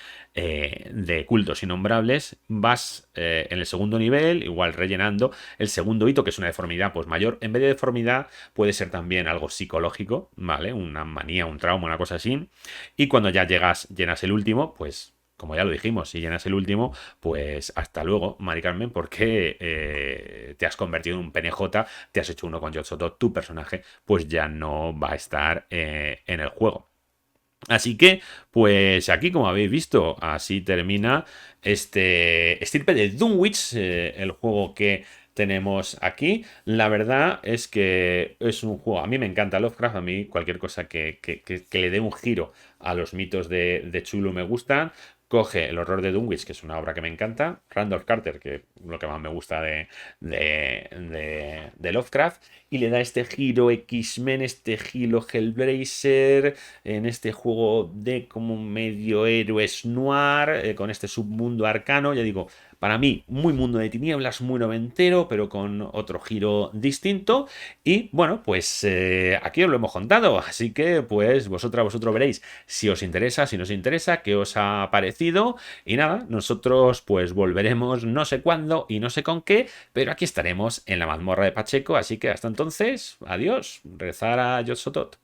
cultos innombrables. Vas en el segundo nivel, igual rellenando el segundo hito, que es una deformidad pues mayor. En vez de deformidad, puede ser también algo psicológico, ¿vale? Una manía, un trauma, una cosa así. Y cuando ya llenas el último, pues como ya lo dijimos, si llenas el último, pues hasta luego, Mari Carmen, porque te has convertido en un PNJ, te has hecho uno con Yog-Sothoth, tu personaje pues ya no va a estar en el juego. Así que, pues aquí, como habéis visto, así termina este Estirpe de Dunwich, el juego que tenemos aquí. La verdad es que es un juego, a mí me encanta Lovecraft, a mí cualquier cosa que le dé un giro a los mitos de Cthulhu me gustan. Coge El horror de Dunwich, que es una obra que me encanta, Randolph Carter, que es lo que más me gusta de Lovecraft, y le da este giro X-Men, este giro Hellblazer, en este juego de como medio héroes noir, con este submundo arcano, ya digo, para mí, muy mundo de tinieblas, muy noventero, pero con otro giro distinto. Y bueno, pues aquí os lo hemos contado. Así que, pues vosotros veréis si os interesa, si no os interesa, qué os ha parecido. Y nada, nosotros pues volveremos no sé cuándo y no sé con qué, pero aquí estaremos en la mazmorra de Pacheco. Así que hasta entonces, adiós. Rezar a Yog-Sothoth.